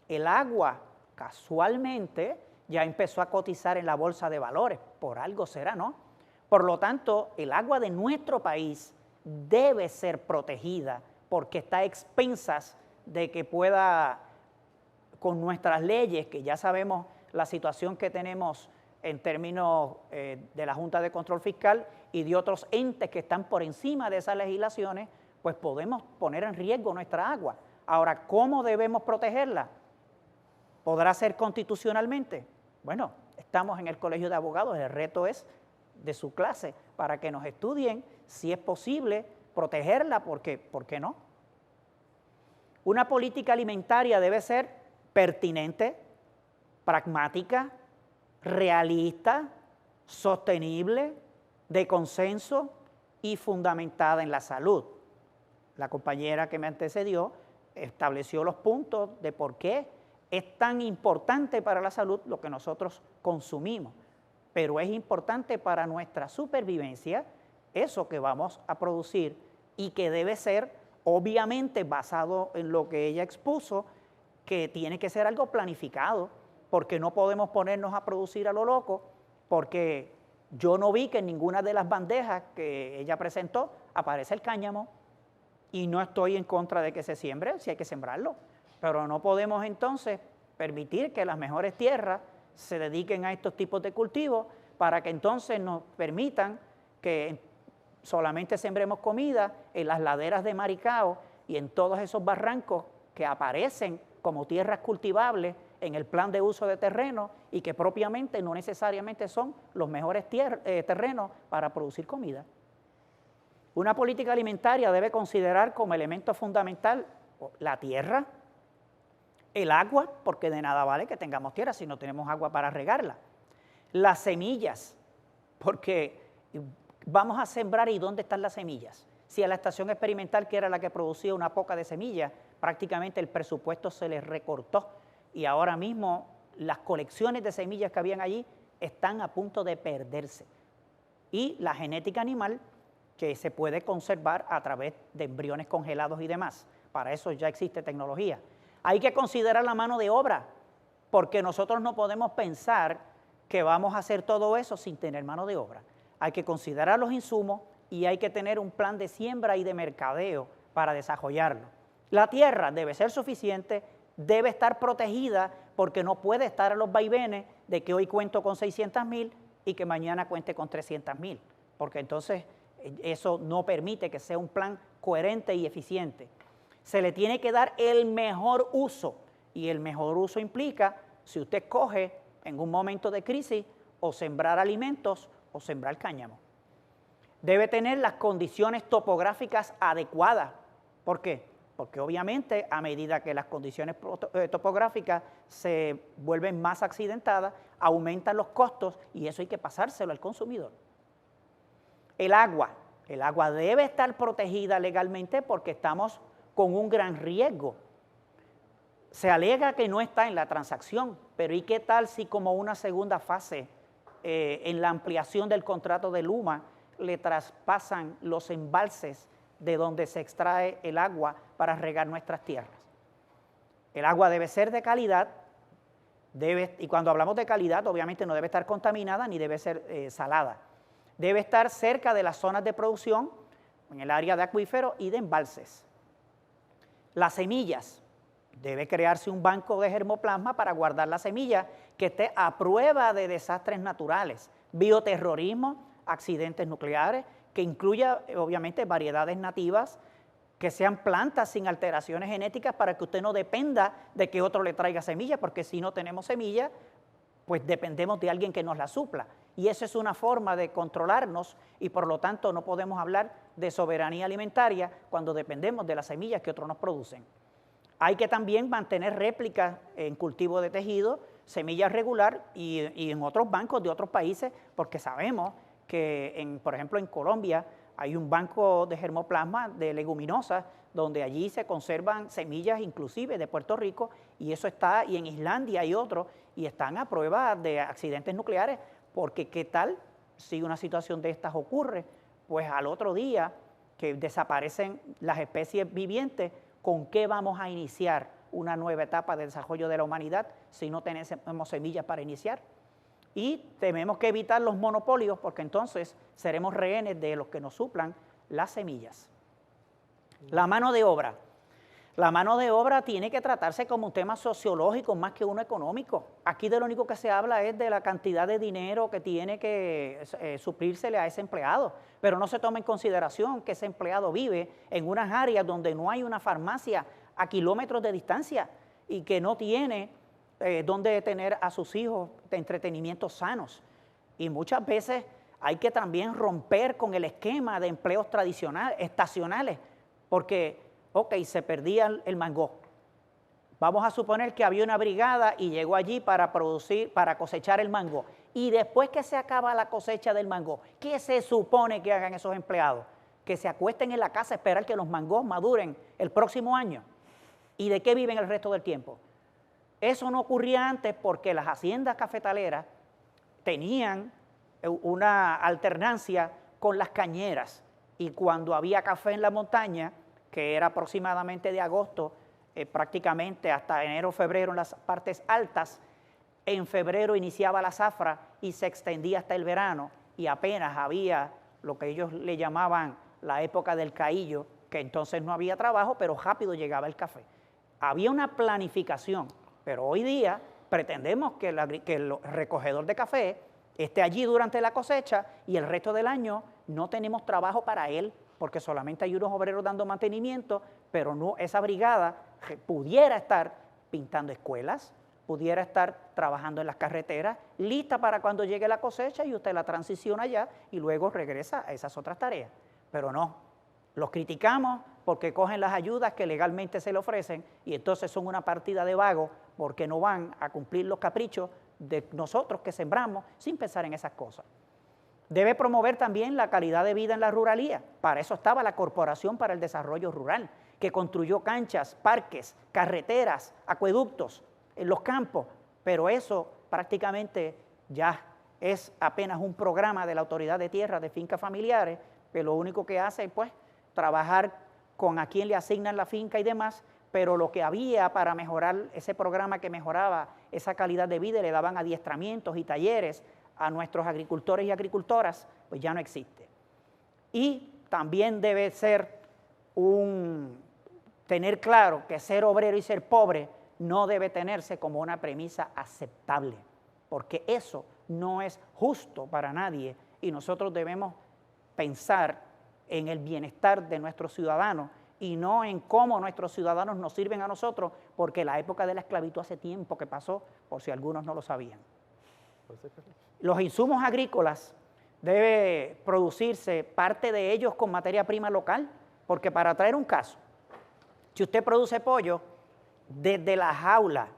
El agua casualmente ya empezó a cotizar en la bolsa de valores, por algo será, ¿no? Por lo tanto, el agua de nuestro país debe ser protegida porque está a expensas de que pueda, con nuestras leyes, que ya sabemos la situación que tenemos en términos de la Junta de Control Fiscal y de otros entes que están por encima de esas legislaciones, pues podemos poner en riesgo nuestra agua. Ahora, ¿cómo debemos protegerla? ¿Podrá ser constitucionalmente? Bueno, estamos en el Colegio de Abogados, el reto es de su clase para que nos estudien si es posible protegerla, porque ¿por qué no? Una política alimentaria debe ser pertinente, pragmática, realista, sostenible, de consenso y fundamentada en la salud. La compañera que me antecedió estableció los puntos de por qué es tan importante para la salud lo que nosotros consumimos, pero es importante para nuestra supervivencia eso que vamos a producir y que debe ser obviamente basado en lo que ella expuso, que tiene que ser algo planificado, porque no podemos ponernos a producir a lo loco, porque yo no vi que en ninguna de las bandejas que ella presentó aparece el cáñamo, y no estoy en contra de que se siembre, si hay que sembrarlo, pero no podemos entonces permitir que las mejores tierras se dediquen a estos tipos de cultivos para que entonces nos permitan que solamente sembremos comida en las laderas de Maricao y en todos esos barrancos que aparecen como tierras cultivables en el plan de uso de terreno y que propiamente no necesariamente son los mejores terrenos para producir comida. Una política alimentaria debe considerar como elemento fundamental la tierra, el agua, porque de nada vale que tengamos tierra si no tenemos agua para regarla, las semillas, porque vamos a sembrar y ¿dónde están las semillas? Si a la estación experimental, que era la que producía una poca de semillas, prácticamente el presupuesto se les recortó y ahora mismo las colecciones de semillas que habían allí están a punto de perderse. Y la genética animal, que se puede conservar a través de embriones congelados y demás. Para eso ya existe tecnología. Hay que considerar la mano de obra, porque nosotros no podemos pensar que vamos a hacer todo eso sin tener mano de obra. Hay que considerar los insumos y hay que tener un plan de siembra y de mercadeo para desarrollarlo. La tierra debe ser suficiente, debe estar protegida, porque no puede estar a los vaivenes de que hoy cuento con 600,000 y que mañana cuente con 300,000, porque entonces eso no permite que sea un plan coherente y eficiente. Se le tiene que dar el mejor uso, y el mejor uso implica, si usted coge en un momento de crisis, o sembrar alimentos o sembrar cáñamo. Debe tener las condiciones topográficas adecuadas. ¿Por qué? Porque obviamente a medida que las condiciones topográficas se vuelven más accidentadas, aumentan los costos y eso hay que pasárselo al consumidor. El agua debe estar protegida legalmente porque estamos con un gran riesgo. Se alega que no está en la transacción, pero ¿y qué tal si como una segunda fase en la ampliación del contrato de Luma le traspasan los embalses de donde se extrae el agua para regar nuestras tierras? El agua debe ser de calidad, y cuando hablamos de calidad obviamente no debe estar contaminada ni debe ser salada. Debe estar cerca de las zonas de producción, en el área de acuíferos y de embalses. Las semillas, debe crearse un banco de germoplasma para guardar las semillas que esté a prueba de desastres naturales, bioterrorismo, accidentes nucleares, que incluya obviamente variedades nativas, que sean plantas sin alteraciones genéticas para que usted no dependa de que otro le traiga semillas, porque si no tenemos semillas, pues dependemos de alguien que nos la supla. Y eso es una forma de controlarnos y por lo tanto no podemos hablar de soberanía alimentaria cuando dependemos de las semillas que otros nos producen. Hay que también mantener réplicas en cultivo de tejido, semillas regular y en otros bancos de otros países, porque sabemos que, por ejemplo, en Colombia hay un banco de germoplasma de leguminosas donde allí se conservan semillas inclusive de Puerto Rico y eso está, y en Islandia hay otros, y están a prueba de accidentes nucleares, porque ¿qué tal si una situación de estas ocurre? Pues al otro día que desaparecen las especies vivientes, ¿con qué vamos a iniciar una nueva etapa de desarrollo de la humanidad si no tenemos semillas para iniciar? Y tenemos que evitar los monopolios porque entonces seremos rehenes de los que nos suplan las semillas. La mano de obra. La mano de obra tiene que tratarse como un tema sociológico más que uno económico. Aquí de lo único que se habla es de la cantidad de dinero que tiene que suplírsele a ese empleado, pero no se toma en consideración que ese empleado vive en unas áreas donde no hay una farmacia a kilómetros de distancia y que no tiene donde tener a sus hijos de entretenimientos sanos. Y muchas veces hay que también romper con el esquema de empleos tradicionales, estacionales, porque ok, se perdía el mango. Vamos a suponer que había una brigada y llegó allí para cosechar el mango. Y después que se acaba la cosecha del mango, ¿qué se supone que hagan esos empleados? Que se acuesten en la casa a esperar que los mangos maduren el próximo año. ¿Y de qué viven el resto del tiempo? Eso no ocurría antes porque las haciendas cafetaleras tenían una alternancia con las cañeras. Y cuando había café en la montaña, que era aproximadamente de agosto, prácticamente hasta enero, febrero en las partes altas, en febrero iniciaba la zafra y se extendía hasta el verano y apenas había lo que ellos le llamaban la época del caillo, que entonces no había trabajo, pero rápido llegaba el café. Había una planificación, pero hoy día pretendemos que el recogedor de café esté allí durante la cosecha y el resto del año no tenemos trabajo para él, porque solamente hay unos obreros dando mantenimiento, pero no esa brigada pudiera estar pintando escuelas, pudiera estar trabajando en las carreteras, lista para cuando llegue la cosecha y usted la transiciona ya y luego regresa a esas otras tareas. Pero no, los criticamos porque cogen las ayudas que legalmente se le ofrecen y entonces son una partida de vagos porque no van a cumplir los caprichos de nosotros que sembramos sin pensar en esas cosas. Debe promover también la calidad de vida en la ruralía. Para eso estaba la Corporación para el Desarrollo Rural, que construyó canchas, parques, carreteras, acueductos en los campos, pero eso prácticamente ya es apenas un programa de la Autoridad de Tierras de Fincas Familiares, que lo único que hace es pues trabajar con a quién le asignan la finca y demás, pero lo que había para mejorar ese programa que mejoraba esa calidad de vida, le daban adiestramientos y talleres a nuestros agricultores y agricultoras, pues ya no existe. Y también debe ser tener claro que ser obrero y ser pobre no debe tenerse como una premisa aceptable, porque eso no es justo para nadie y nosotros debemos pensar en el bienestar de nuestros ciudadanos y no en cómo nuestros ciudadanos nos sirven a nosotros, porque la época de la esclavitud hace tiempo que pasó, por si algunos no lo sabían. Los insumos agrícolas debe producirse parte de ellos con materia prima local, porque para traer un caso, si usted produce pollo, desde la jaula,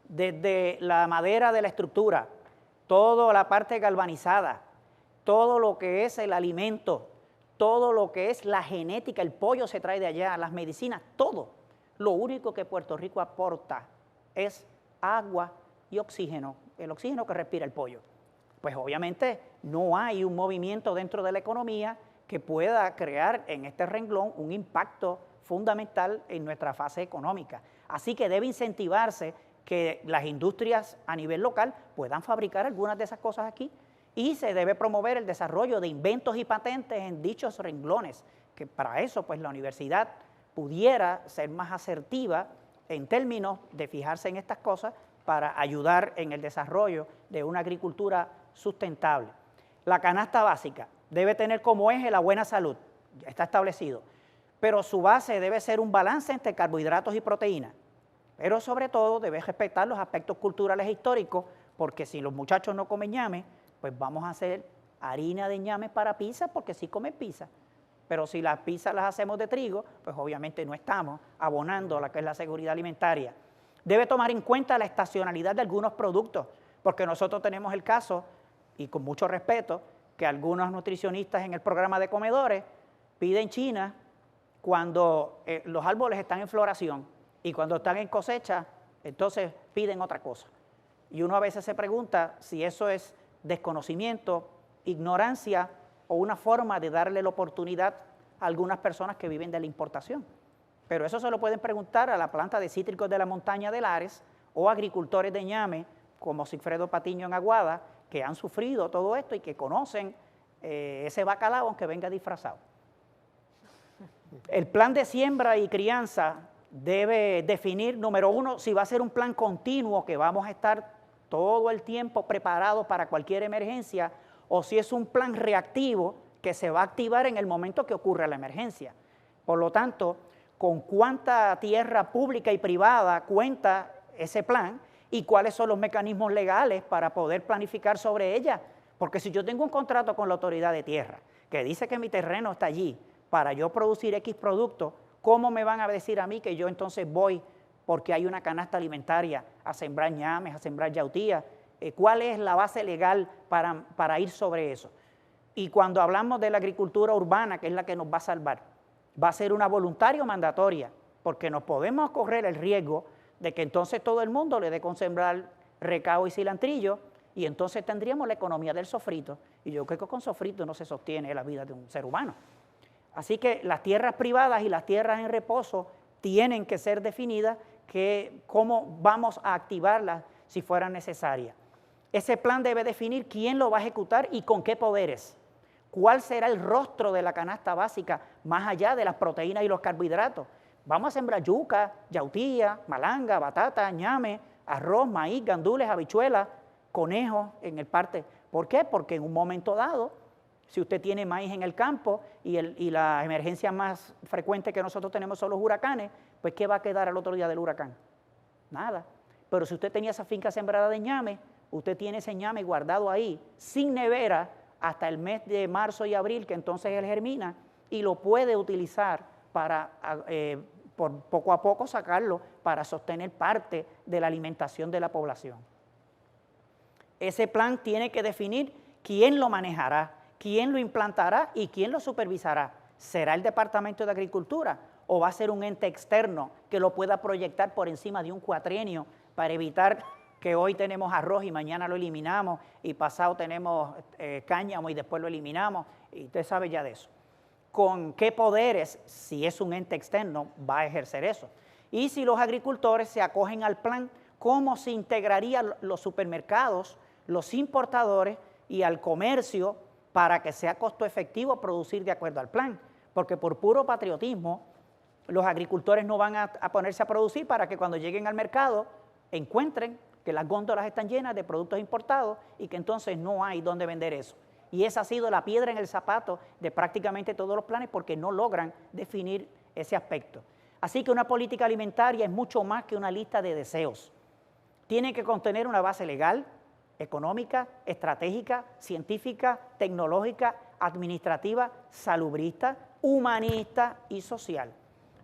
desde la madera de la estructura, toda la parte galvanizada, todo lo que es el alimento, todo lo que es la genética, el pollo se trae de allá, las medicinas, todo. Lo único que Puerto Rico aporta es agua y oxígeno, el oxígeno que respira el pollo. Pues obviamente no hay un movimiento dentro de la economía que pueda crear en este renglón un impacto fundamental en nuestra fase económica. Así que debe incentivarse que las industrias a nivel local puedan fabricar algunas de esas cosas aquí y se debe promover el desarrollo de inventos y patentes en dichos renglones, que para eso pues la universidad pudiera ser más asertiva en términos de fijarse en estas cosas para ayudar en el desarrollo de una agricultura sustentable. La canasta básica debe tener como eje la buena salud, ya está establecido, pero su base debe ser un balance entre carbohidratos y proteínas, pero sobre todo debe respetar los aspectos culturales e históricos, porque si los muchachos no comen ñame, pues vamos a hacer harina de ñame para pizza, porque sí comen pizza, pero si las pizzas las hacemos de trigo, pues obviamente no estamos abonando a lo que es la seguridad alimentaria. Debe tomar en cuenta la estacionalidad de algunos productos, porque nosotros tenemos el caso, y con mucho respeto, que algunos nutricionistas en el programa de comedores piden China cuando los árboles están en floración y cuando están en cosecha, entonces piden otra cosa. Y uno a veces se pregunta si eso es desconocimiento, ignorancia o una forma de darle la oportunidad a algunas personas que viven de la importación. Pero eso se lo pueden preguntar a la planta de cítricos de la montaña de Lares o agricultores de ñame como Sigfredo Patiño en Aguada, que han sufrido todo esto y que conocen ese bacalao aunque venga disfrazado. El plan de siembra y crianza debe definir, número uno, si va a ser un plan continuo que vamos a estar todo el tiempo preparados para cualquier emergencia o si es un plan reactivo que se va a activar en el momento que ocurra la emergencia. Por lo tanto, con cuánta tierra pública y privada cuenta ese plan y cuáles son los mecanismos legales para poder planificar sobre ella. Porque si yo tengo un contrato con la autoridad de tierra que dice que mi terreno está allí para yo producir X producto, ¿cómo me van a decir a mí que yo entonces voy porque hay una canasta alimentaria a sembrar ñames, a sembrar yautía? ¿Cuál es la base legal para ir sobre eso? Y cuando hablamos de la agricultura urbana, que es la que nos va a salvar, va a ser una voluntaria o mandatoria, porque nos podemos correr el riesgo de que entonces todo el mundo le dé con sembrar recao y cilantrillo y entonces tendríamos la economía del sofrito. Y yo creo que con sofrito no se sostiene la vida de un ser humano. Así que las tierras privadas y las tierras en reposo tienen que ser definidas cómo vamos a activarlas si fueran necesarias. Ese plan debe definir quién lo va a ejecutar y con qué poderes. ¿Cuál será el rostro de la canasta básica más allá de las proteínas y los carbohidratos? Vamos a sembrar yuca, yautía, malanga, batata, ñame, arroz, maíz, gandules, habichuelas, conejos en el parte. ¿Por qué? Porque en un momento dado, si usted tiene maíz en el campo y la emergencia más frecuente que nosotros tenemos son los huracanes, pues ¿qué va a quedar al otro día del huracán? nada. Pero si usted tenía esa finca sembrada de ñame, usted tiene ese ñame guardado ahí, sin nevera, hasta el mes de marzo y abril, que entonces él germina, y lo puede utilizar para, por poco a poco, sacarlo para sostener parte de la alimentación de la población. Ese plan tiene que definir quién lo manejará, quién lo implantará y quién lo supervisará. ¿Será el Departamento de Agricultura o va a ser un ente externo que lo pueda proyectar por encima de un cuatrienio para evitar que hoy tenemos arroz y mañana lo eliminamos y pasado tenemos cáñamo y después lo eliminamos? Y usted sabe ya de eso. ¿Con qué poderes, si es un ente externo, va a ejercer eso? Y si los agricultores se acogen al plan, ¿cómo se integrarían los supermercados, los importadores y al comercio para que sea costo efectivo producir de acuerdo al plan? Porque por puro patriotismo, los agricultores no van a ponerse a producir para que cuando lleguen al mercado encuentren que las góndolas están llenas de productos importados y que entonces no hay dónde vender eso. Y esa ha sido la piedra en el zapato de prácticamente todos los planes porque no logran definir ese aspecto. Así que una política alimentaria es mucho más que una lista de deseos. Tiene que contener una base legal, económica, estratégica, científica, tecnológica, administrativa, salubrista, humanista y social.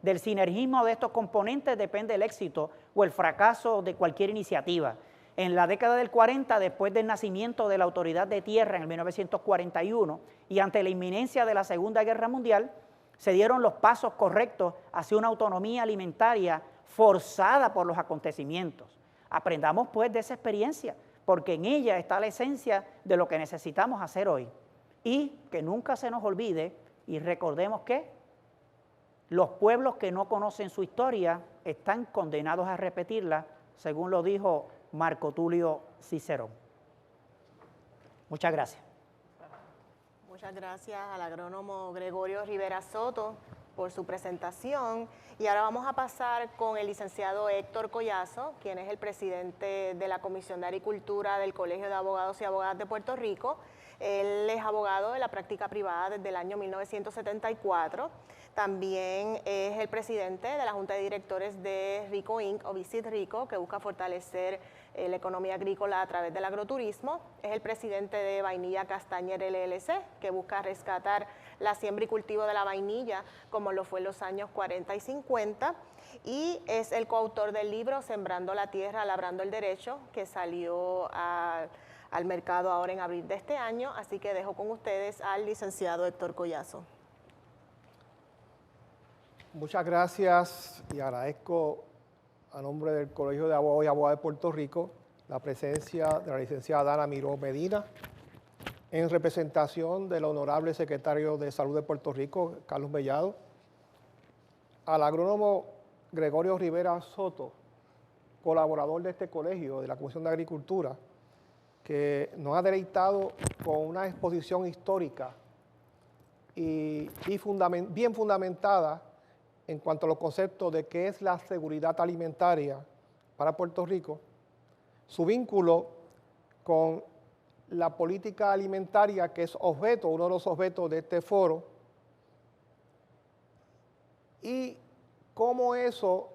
Del sinergismo de estos componentes depende el éxito o el fracaso de cualquier iniciativa. En la década del 40, después del nacimiento de la Autoridad de Tierra en el 1941 y ante la inminencia de la Segunda Guerra Mundial, se dieron los pasos correctos hacia una autonomía alimentaria forzada por los acontecimientos. Aprendamos pues de esa experiencia, porque en ella está la esencia de lo que necesitamos hacer hoy. Y que nunca se nos olvide y recordemos que los pueblos que no conocen su historia están condenados a repetirla, según lo dijo Marco Tulio Cicerón. Muchas gracias. Muchas gracias al agrónomo Gregorio Rivera Soto por su presentación. Y ahora vamos a pasar con el licenciado Héctor Collazo, quien es el presidente de la Comisión de Agricultura del Colegio de Abogados y Abogadas de Puerto Rico. Él es abogado de la práctica privada desde el año 1974. También es el presidente de la Junta de Directores de Rico Inc. o Visit Rico, que busca fortalecer la economía agrícola a través del agroturismo. Es el presidente de Vainilla Castañer LLC, que busca rescatar la siembra y cultivo de la vainilla, como lo fue en los años 40 y 50. Y es el coautor del libro Sembrando la Tierra, Labrando el Derecho, que salió al mercado ahora en abril de este año. Así que dejo con ustedes al licenciado Héctor Collazo. Muchas gracias y agradezco a nombre del Colegio de Abogados y Abogadas de Puerto Rico la presencia de la licenciada Dana Miró Medina en representación del honorable secretario de Salud de Puerto Rico, Carlos Mellado, al agrónomo Gregorio Rivera Soto, colaborador de este colegio, de la Comisión de Agricultura, que nos ha deleitado con una exposición histórica y bien fundamentada en cuanto a los conceptos de qué es la seguridad alimentaria para Puerto Rico, su vínculo con la política alimentaria, que es objeto, uno de los objetos de este foro, y cómo eso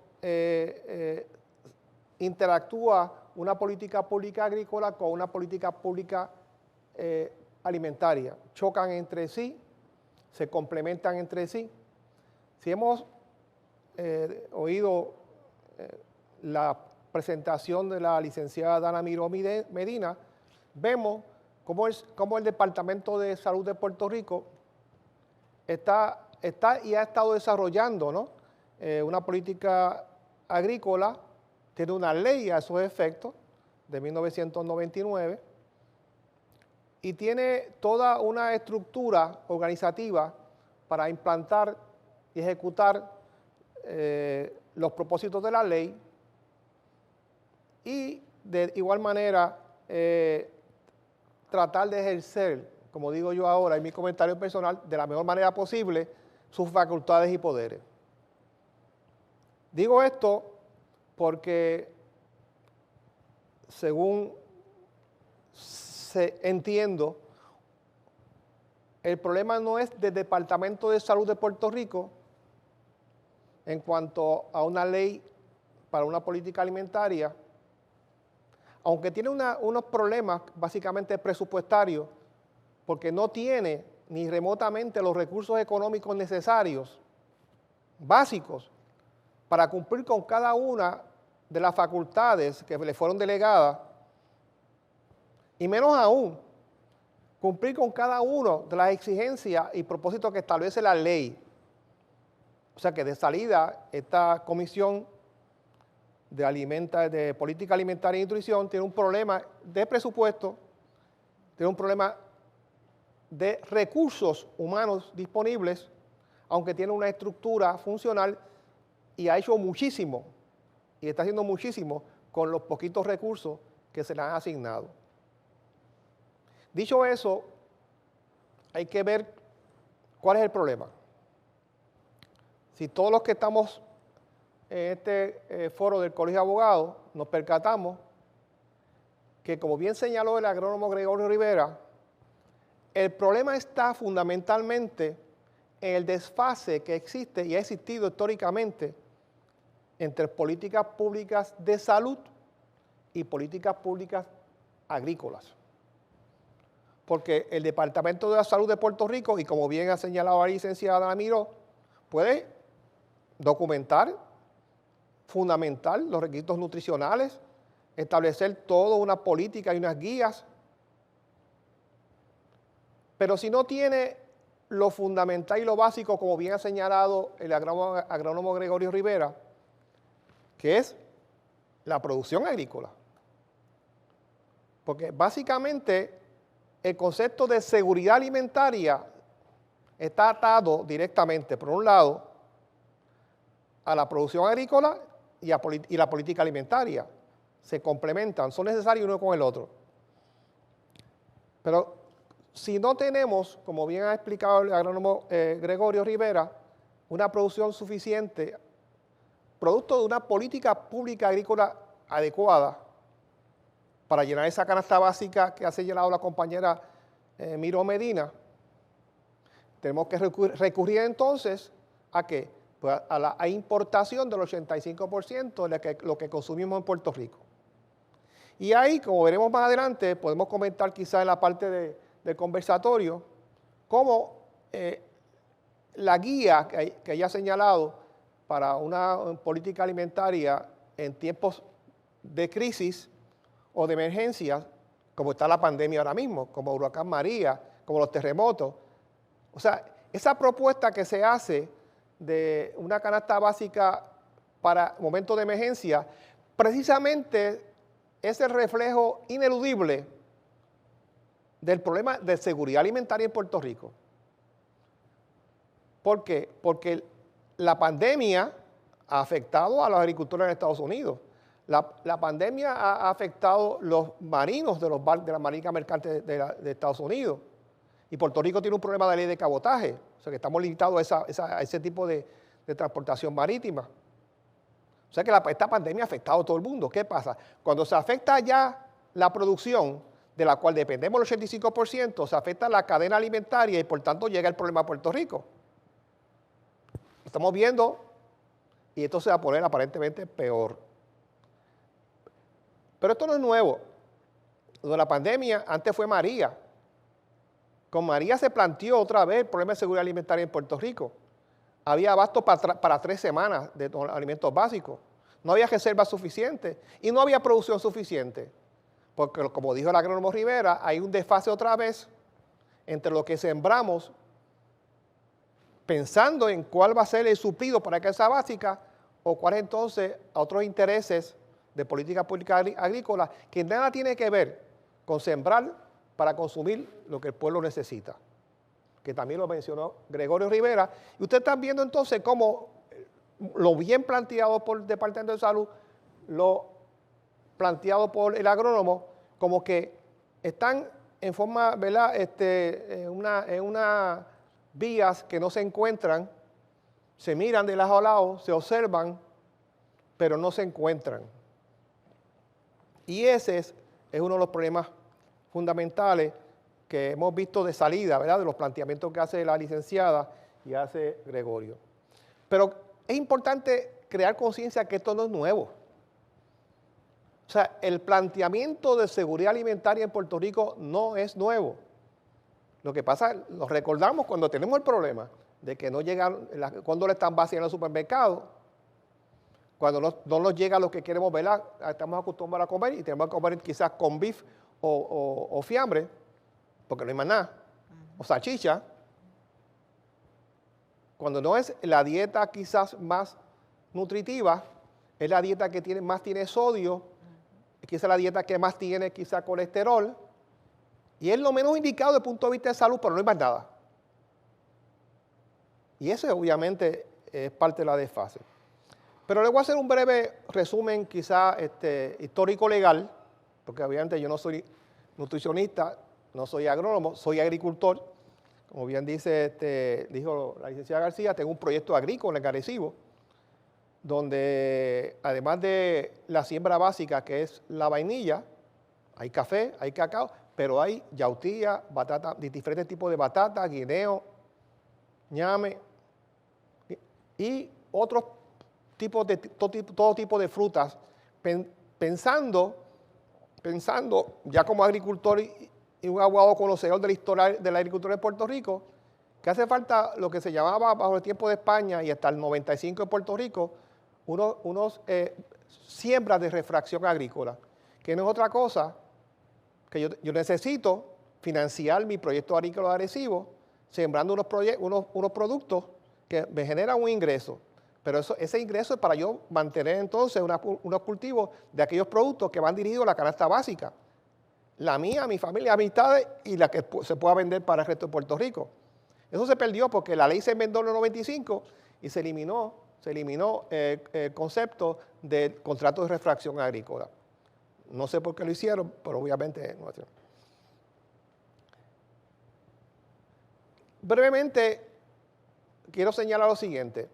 interactúa una política pública agrícola con una política pública alimentaria. Chocan entre sí, se complementan entre sí. Si hemos oído la presentación de la licenciada Dana Miró Medina, vemos cómo el Departamento de Salud de Puerto Rico está y ha estado desarrollando, ¿no? Una política agrícola, tiene una ley a esos efectos de 1999 y tiene toda una estructura organizativa para implantar y ejecutar los propósitos de la ley y de igual manera tratar de ejercer, como digo yo ahora en mi comentario personal, de la mejor manera posible sus facultades y poderes. Digo esto porque según entiendo, el problema no es del Departamento de Salud de Puerto Rico en cuanto a una ley para una política alimentaria, aunque tiene unos problemas básicamente presupuestarios, porque no tiene ni remotamente los recursos económicos necesarios, básicos, para cumplir con cada una de las facultades que le fueron delegadas, y menos aún, cumplir con cada una de las exigencias y propósitos que establece la ley. O sea que de salida, esta comisión de política alimentaria y nutrición tiene un problema de presupuesto, tiene un problema de recursos humanos disponibles, aunque tiene una estructura funcional y ha hecho muchísimo, y está haciendo muchísimo con los poquitos recursos que se le han asignado. Dicho eso, hay que ver cuál es el problema. Si todos los que estamos en este foro del Colegio de Abogados nos percatamos que, como bien señaló el agrónomo Gregorio Rivera, el problema está fundamentalmente en el desfase que existe y ha existido históricamente entre políticas públicas de salud y políticas públicas agrícolas. Porque el Departamento de la Salud de Puerto Rico, y como bien ha señalado la licenciada Dana Miró, puede documentar, fundamentar los requisitos nutricionales, establecer toda una política y unas guías. Pero si no tiene lo fundamental y lo básico, como bien ha señalado el agrónomo Gregorio Rivera, que es la producción agrícola. Porque básicamente el concepto de seguridad alimentaria está atado directamente, por un lado, a la producción agrícola y la política alimentaria. Se complementan, son necesarios uno con el otro. Pero si no tenemos, como bien ha explicado el agrónomo Gregorio Rivera, una producción suficiente, producto de una política pública agrícola adecuada, para llenar esa canasta básica que ha señalado la compañera Miró Medina, tenemos que recurrir entonces ¿a qué? Pues a la importación del 85% de lo que consumimos en Puerto Rico. Y ahí, como veremos más adelante, podemos comentar quizá en la parte del conversatorio, cómo la guía que haya señalado para una política alimentaria en tiempos de crisis o de emergencias, como está la pandemia ahora mismo, como Huracán María, como los terremotos. O sea, esa propuesta que se hace de una canasta básica para momentos de emergencia, precisamente es el reflejo ineludible del problema de seguridad alimentaria en Puerto Rico. ¿Por qué? Porque la pandemia ha afectado a los agricultores en Estados Unidos. La pandemia ha afectado los marinos de la Marina Mercante de Estados Unidos. Y Puerto Rico tiene un problema de ley de cabotaje. O sea que estamos limitados a ese tipo de transportación marítima. O sea que esta pandemia ha afectado a todo el mundo. ¿Qué pasa? Cuando se afecta ya la producción, de la cual dependemos el 85%, se afecta la cadena alimentaria y por tanto llega el problema a Puerto Rico. Estamos viendo, y esto se va a poner aparentemente peor. Pero esto no es nuevo. Lo de la pandemia antes fue María. Con María se planteó otra vez el problema de seguridad alimentaria en Puerto Rico. Había abasto para 3 semanas de alimentos básicos. No había reservas suficientes y no había producción suficiente. Porque, como dijo el agrónomo Rivera, hay un desfase otra vez entre lo que sembramos, pensando en cuál va a ser el suplido para que esa básica, o cuáles entonces otros intereses de política pública agrícola que nada tiene que ver con sembrar para consumir lo que el pueblo necesita, que también lo mencionó Gregorio Rivera. Y ustedes están viendo entonces cómo lo bien planteado por el Departamento de Salud, lo planteado por el agrónomo, como que están en forma, ¿verdad?, en una vías que no se encuentran, se miran de lado a lado, se observan, pero no se encuentran. Y ese es uno de los problemas fundamentales que hemos visto de salida, ¿verdad?, de los planteamientos que hace la licenciada y hace Gregorio. Pero es importante crear conciencia que esto no es nuevo. O sea, el planteamiento de seguridad alimentaria en Puerto Rico no es nuevo. Lo que pasa, lo recordamos cuando tenemos el problema de que no llegan, cuando le están vacías en los supermercados, cuando no nos llega lo que queremos, ¿verdad? Estamos acostumbrados a comer y tenemos que comer quizás con beef o fiambre, porque no hay más nada, o salchicha. Cuando no es la dieta quizás más nutritiva, es la dieta que más tiene sodio, quizás la dieta que más tiene quizás colesterol, y es lo menos indicado desde el punto de vista de salud, pero no hay más nada. Y eso obviamente es parte de la desfase. Pero le voy a hacer un breve resumen quizás histórico-legal, porque obviamente yo no soy nutricionista, no soy agrónomo, soy agricultor. Como bien dijo la licenciada García, tengo un proyecto agrícola en Arecibo, donde además de la siembra básica, que es la vainilla, hay café, hay cacao, pero hay yautía, batata, diferentes tipos de batata, guineo, ñame y otros tipos de todo tipo de frutas, pensando ya como agricultor y un abogado conocedor de la historia de la agricultura en Puerto Rico, que hace falta lo que se llamaba bajo el tiempo de España y hasta el 95 en Puerto Rico, unos siembras de refracción agrícola, que no es otra cosa que yo necesito financiar mi proyecto agrícola de Arecibo, sembrando unos productos que me generan un ingreso. Pero ese ingreso es para yo mantener entonces unos cultivos de aquellos productos que van dirigidos a la canasta básica. La mía, mi familia, amistades y la que se pueda vender para el resto de Puerto Rico. Eso se perdió porque la ley se enmendó en el 95 y se eliminó el concepto del contrato de refracción agrícola. No sé por qué lo hicieron, pero obviamente no lo hicieron. Brevemente, quiero señalar lo siguiente.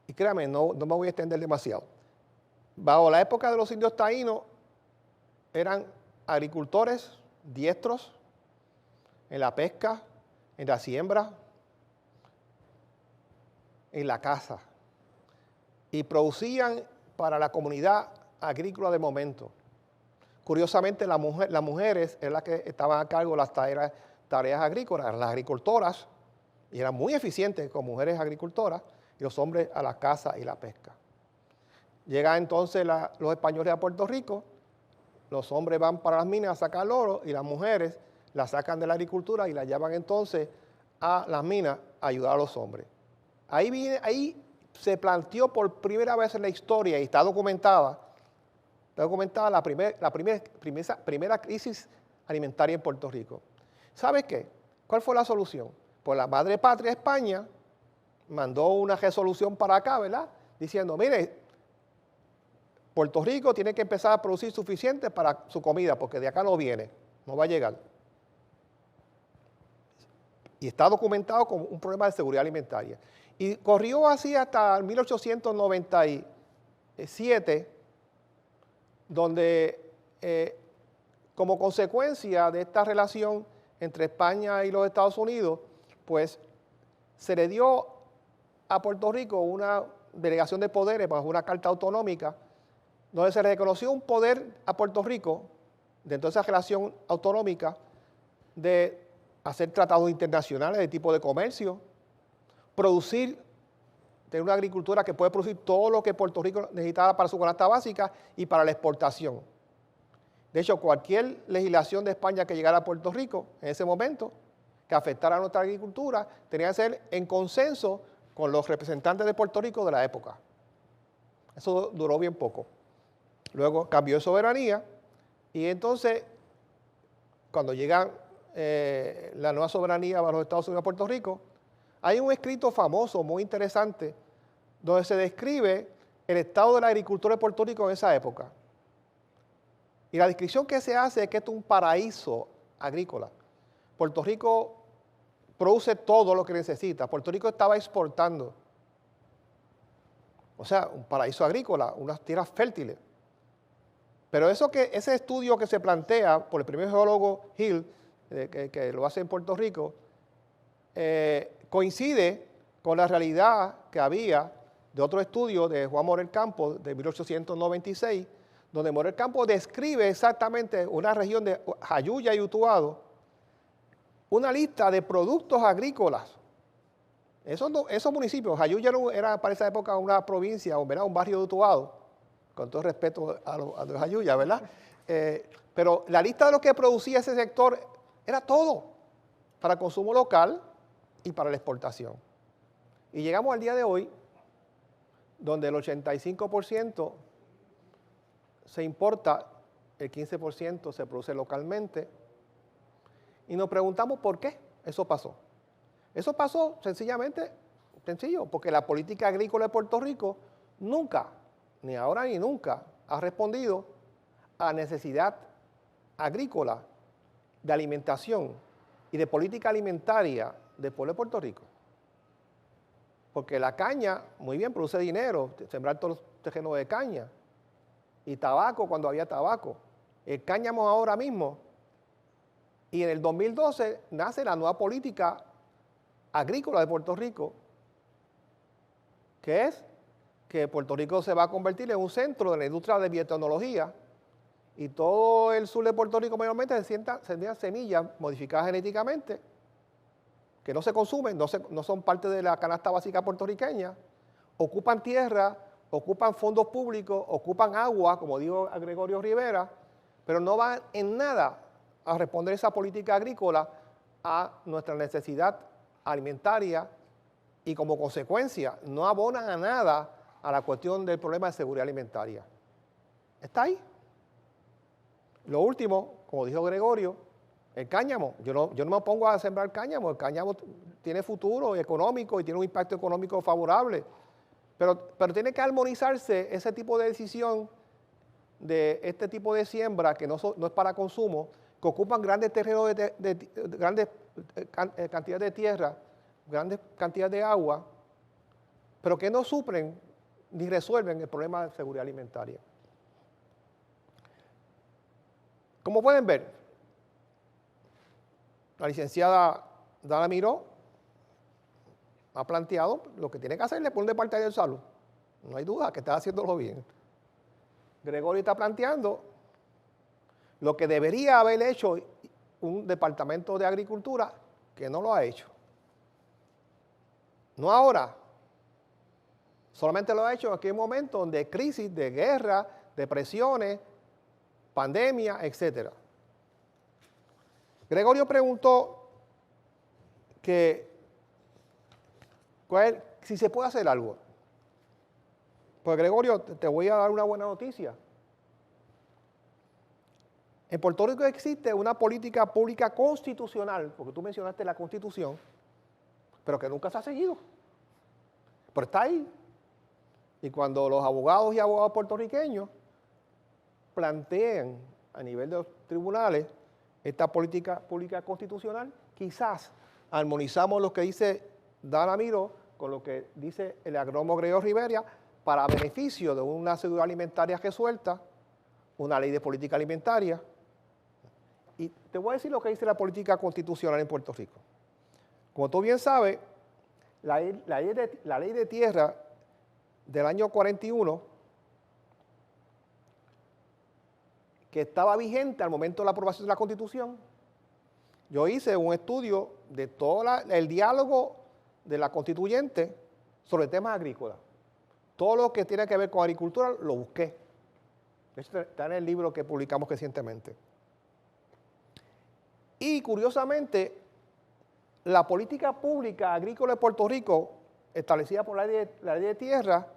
Y créame, no me voy a extender demasiado. Bajo la época de los indios taínos, eran agricultores diestros en la pesca, en la siembra, en la caza. Y producían para la comunidad agrícola de momento. Curiosamente, las mujeres eran las que estaban a cargo de las tareas agrícolas, eran las agricultoras, y eran muy eficientes como mujeres agricultoras, y los hombres a la caza y la pesca. Llegan entonces los españoles a Puerto Rico, los hombres van para las minas a sacar oro y las mujeres la sacan de la agricultura y la llevan entonces a las minas a ayudar a los hombres. Ahí se planteó por primera vez en la historia y está documentada la primera crisis alimentaria en Puerto Rico. ¿Sabes qué? ¿Cuál fue la solución? Pues la madre patria España mandó una resolución para acá, ¿verdad? Diciendo, mire, Puerto Rico tiene que empezar a producir suficiente para su comida, porque de acá no viene, no va a llegar. Y está documentado como un problema de seguridad alimentaria. Y corrió así hasta 1897, donde como consecuencia de esta relación entre España y los Estados Unidos, pues se le dio a Puerto Rico una delegación de poderes bajo una carta autonómica, donde se le reconoció un poder a Puerto Rico, dentro de esa relación autonómica, de hacer tratados internacionales de tipo de comercio, tener una agricultura que puede producir todo lo que Puerto Rico necesitaba para su canasta básica y para la exportación. De hecho, cualquier legislación de España que llegara a Puerto Rico en ese momento, que afectara a nuestra agricultura, tenía que ser en consenso con los representantes de Puerto Rico de la época. Eso duró bien poco. Luego cambió de soberanía y entonces, cuando llega la nueva soberanía bajo los Estados Unidos a Puerto Rico, hay un escrito famoso, muy interesante, donde se describe el estado de la agricultura de Puerto Rico en esa época. Y la descripción que se hace es que esto es un paraíso agrícola. Puerto Rico produce todo lo que necesita. Puerto Rico estaba exportando. O sea, un paraíso agrícola, unas tierras fértiles. Pero ese estudio que se plantea por el primer geólogo Hill, que lo hace en Puerto Rico, coincide con la realidad que había de otro estudio de Juan Morel Campos de 1896, donde Morel Campos describe exactamente una región de Jayuya y Utuado, una lista de productos agrícolas. Esos municipios, Jayuya era para esa época una provincia, o un barrio de Utuado, con todo respeto a los Jayuya, ¿verdad? Pero la lista de lo que producía ese sector era todo para consumo local y para la exportación. Y llegamos al día de hoy, donde el 85% se importa, el 15% se produce localmente, y nos preguntamos por qué eso pasó. Eso pasó sencillamente, porque la política agrícola de Puerto Rico nunca, ni ahora ni nunca, ha respondido a la necesidad agrícola de alimentación y de política alimentaria del pueblo de Puerto Rico. Porque la caña, muy bien, produce dinero, sembrar todos los terrenos de caña, y tabaco cuando había tabaco. El cáñamo ahora mismo, y en el 2012 nace la nueva política agrícola de Puerto Rico, que es que Puerto Rico se va a convertir en un centro de la industria de biotecnología, y todo el sur de Puerto Rico mayormente se siembran semillas modificadas genéticamente, que no se consumen, no son parte de la canasta básica puertorriqueña, ocupan tierra, ocupan fondos públicos, ocupan agua, como dijo Gregorio Rivera, pero no van en nada a responder esa política agrícola a nuestra necesidad alimentaria, y como consecuencia no abonan a nada a la cuestión del problema de seguridad alimentaria. Está ahí. Lo último, como dijo Gregorio, el cáñamo. Yo no me pongo a sembrar cáñamo. El cáñamo tiene futuro económico y tiene un impacto económico favorable. Pero tiene que armonizarse ese tipo de decisión de este tipo de siembra que no es para consumo, que ocupan grandes terrenos, grandes cantidades de tierra, grandes cantidades de agua, pero que no suplen ni resuelven el problema de seguridad alimentaria. Como pueden ver, la licenciada Dana Miró ha planteado lo que tiene que hacerle por un departamento de salud. No hay duda que está haciéndolo bien. Gregorio está planteando lo que debería haber hecho un departamento de agricultura que no lo ha hecho. No ahora, solamente lo ha hecho en aquel momento de crisis, de guerra, depresiones, pandemia, etc. Gregorio preguntó si se puede hacer algo. Pues Gregorio, te voy a dar una buena noticia. En Puerto Rico existe una política pública constitucional, porque tú mencionaste la Constitución, pero que nunca se ha seguido. Pero está ahí. Y cuando los abogados y abogados puertorriqueños plantean a nivel de los tribunales esta política pública constitucional, quizás armonizamos lo que dice Dana Miró con lo que dice el agrónomo Gregorio Rivera para beneficio de una seguridad alimentaria resuelta, una ley de política alimentaria. Y te voy a decir lo que dice la política constitucional en Puerto Rico. Como tú bien sabes, la ley de tierra del año 41, que estaba vigente al momento de la aprobación de la Constitución, yo hice un estudio de todo el diálogo de la constituyente sobre temas agrícolas. Todo lo que tiene que ver con agricultura lo busqué. Eso está en el libro que publicamos recientemente. Y curiosamente, la política pública agrícola de Puerto Rico, establecida por la ley de tierra,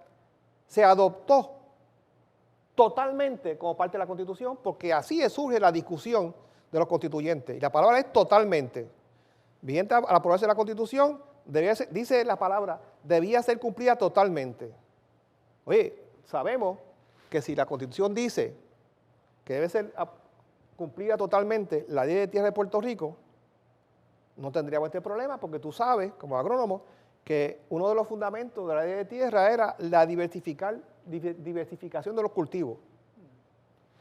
se adoptó totalmente como parte de la Constitución, porque así surge la discusión de los constituyentes. Y la palabra es totalmente. Vigente al aprobarse la Constitución, dice la palabra, debía ser cumplida totalmente. Oye, sabemos que si la Constitución dice que debe ser cumplida totalmente la ley de tierra de Puerto Rico, no tendríamos este problema, porque tú sabes, como agrónomo, que uno de los fundamentos de la ley de tierra era la diversificación de los cultivos.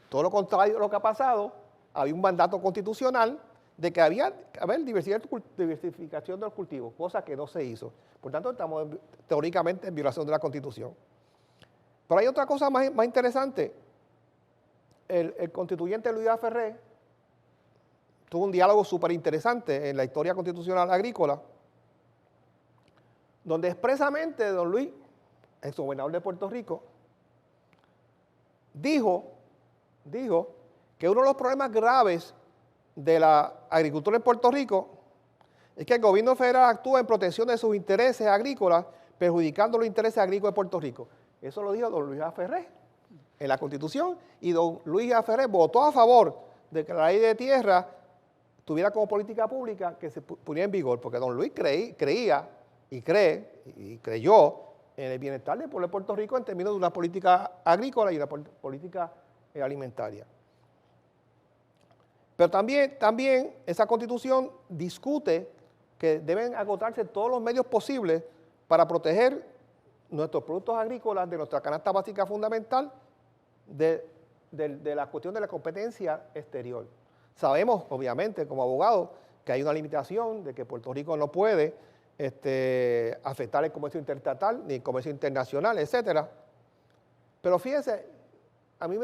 Todo lo contrario de lo que ha pasado, había un mandato constitucional de que haber diversificación de los cultivos, cosa que no se hizo. Por tanto, estamos teóricamente en violación de la Constitución. Pero hay otra cosa más interesante. El constituyente Luis A. Ferré tuvo un diálogo súper interesante en la historia constitucional agrícola, donde expresamente don Luis, ex gobernador de Puerto Rico, dijo que uno de los problemas graves de la agricultura en Puerto Rico es que el gobierno federal actúa en protección de sus intereses agrícolas, perjudicando los intereses agrícolas de Puerto Rico. Eso lo dijo don Luis A. Ferré en la Constitución, y don Luis A. Ferré votó a favor de que la ley de tierra tuviera como política pública que se pusiera en vigor, porque don Luis creía y creyó en el bienestar del pueblo de Puerto Rico en términos de una política agrícola y una política alimentaria. Pero también esa Constitución discute que deben agotarse todos los medios posibles para proteger nuestros productos agrícolas de nuestra canasta básica fundamental de la cuestión de la competencia exterior. Sabemos, obviamente, como abogados, que hay una limitación de que Puerto Rico no puede afectar el comercio interestatal ni el comercio internacional, etcétera. Pero fíjense, a mí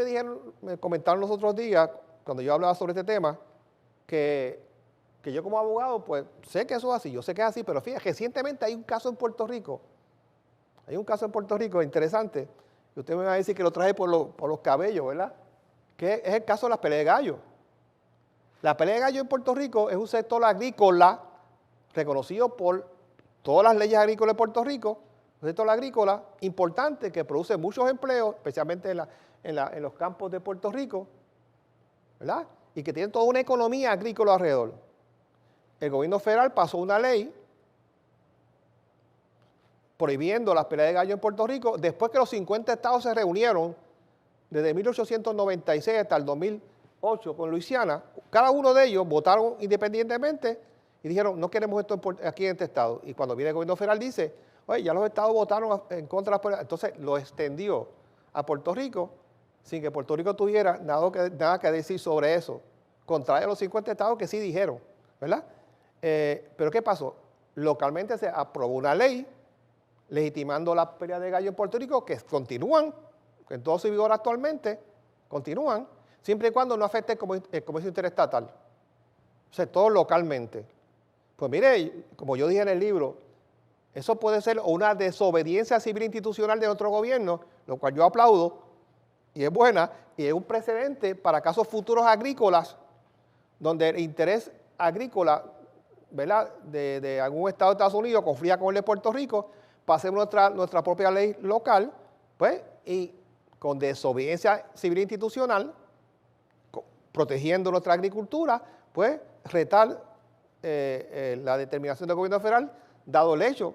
me comentaron los otros días, cuando yo hablaba sobre este tema, que yo como abogado, pues sé que eso es así, yo sé que es así, pero fíjense, recientemente hay un caso en Puerto Rico, interesante, y usted me va a decir que lo traje por los cabellos, ¿verdad? Que es el caso de las peleas de gallo. La pelea de gallo en Puerto Rico es un sector agrícola reconocido por todas las leyes agrícolas de Puerto Rico, un sector agrícola importante que produce muchos empleos, especialmente en los campos de Puerto Rico, ¿verdad? Y que tiene toda una economía agrícola alrededor. El gobierno federal pasó una ley prohibiendo las peleas de gallo en Puerto Rico, después que los 50 estados se reunieron desde 1896 hasta el 2008 con Luisiana. Cada uno de ellos votaron independientemente y dijeron, no queremos esto aquí en este estado. Y cuando viene el gobierno federal dice, oye, ya los estados votaron en contra de las peleas. Entonces lo extendió a Puerto Rico sin que Puerto Rico tuviera nada que decir sobre eso, contrario a los 50 estados que sí dijeron, ¿verdad? Pero ¿qué pasó? Localmente se aprobó una ley legitimando las peleas de gallo en Puerto Rico, que continúan, en todo su vigor actualmente, continúan, siempre y cuando no afecte el comercio interestatal, o sea, todo localmente. Pues mire, como yo dije en el libro, eso puede ser una desobediencia civil institucional de nuestro gobierno, lo cual yo aplaudo, y es buena, y es un precedente para casos futuros agrícolas, donde el interés agrícola, ¿verdad?, de algún estado de Estados Unidos conflía con el de Puerto Rico, pasemos nuestra propia ley local, pues, y con desobediencia civil institucional, protegiendo nuestra agricultura, pues, retar la determinación del gobierno federal, dado el hecho,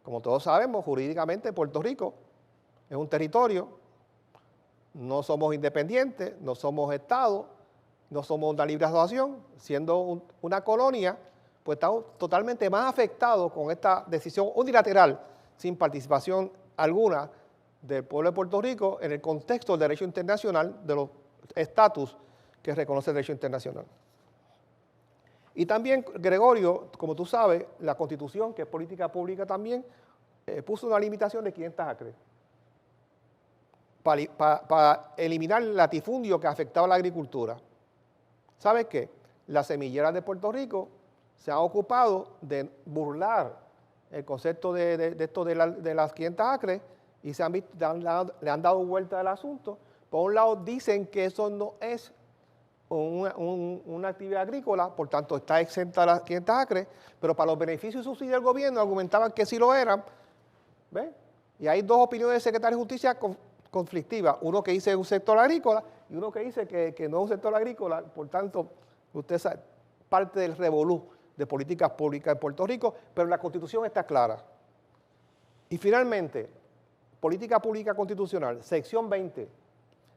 como todos sabemos, jurídicamente Puerto Rico es un territorio, no somos independientes, no somos Estado, no somos una libre asociación, siendo una colonia, pues estamos totalmente más afectados con esta decisión unilateral, sin participación alguna del pueblo de Puerto Rico en el contexto del derecho internacional, de los estatus que reconoce el derecho internacional. Y también, Gregorio, como tú sabes, la Constitución, que es política pública también, puso una limitación de 500 acres para eliminar el latifundio que afectaba a la agricultura. ¿Sabes qué? Las semilleras de Puerto Rico se han ocupado de burlar el concepto de esto de las 500 acres y le han dado vuelta al asunto. Por un lado dicen que eso no es una actividad agrícola, por tanto está exenta a las 500 acres, pero para los beneficios y subsidios del gobierno argumentaban que sí lo eran. ¿Ves? Y hay dos opiniones del secretario de Justicia conflictivas, uno que dice un sector agrícola y uno que dice que no es un sector agrícola, por tanto, usted sabe, parte del revolú de políticas públicas en Puerto Rico, pero la Constitución está clara. Y finalmente, política pública constitucional, sección 20,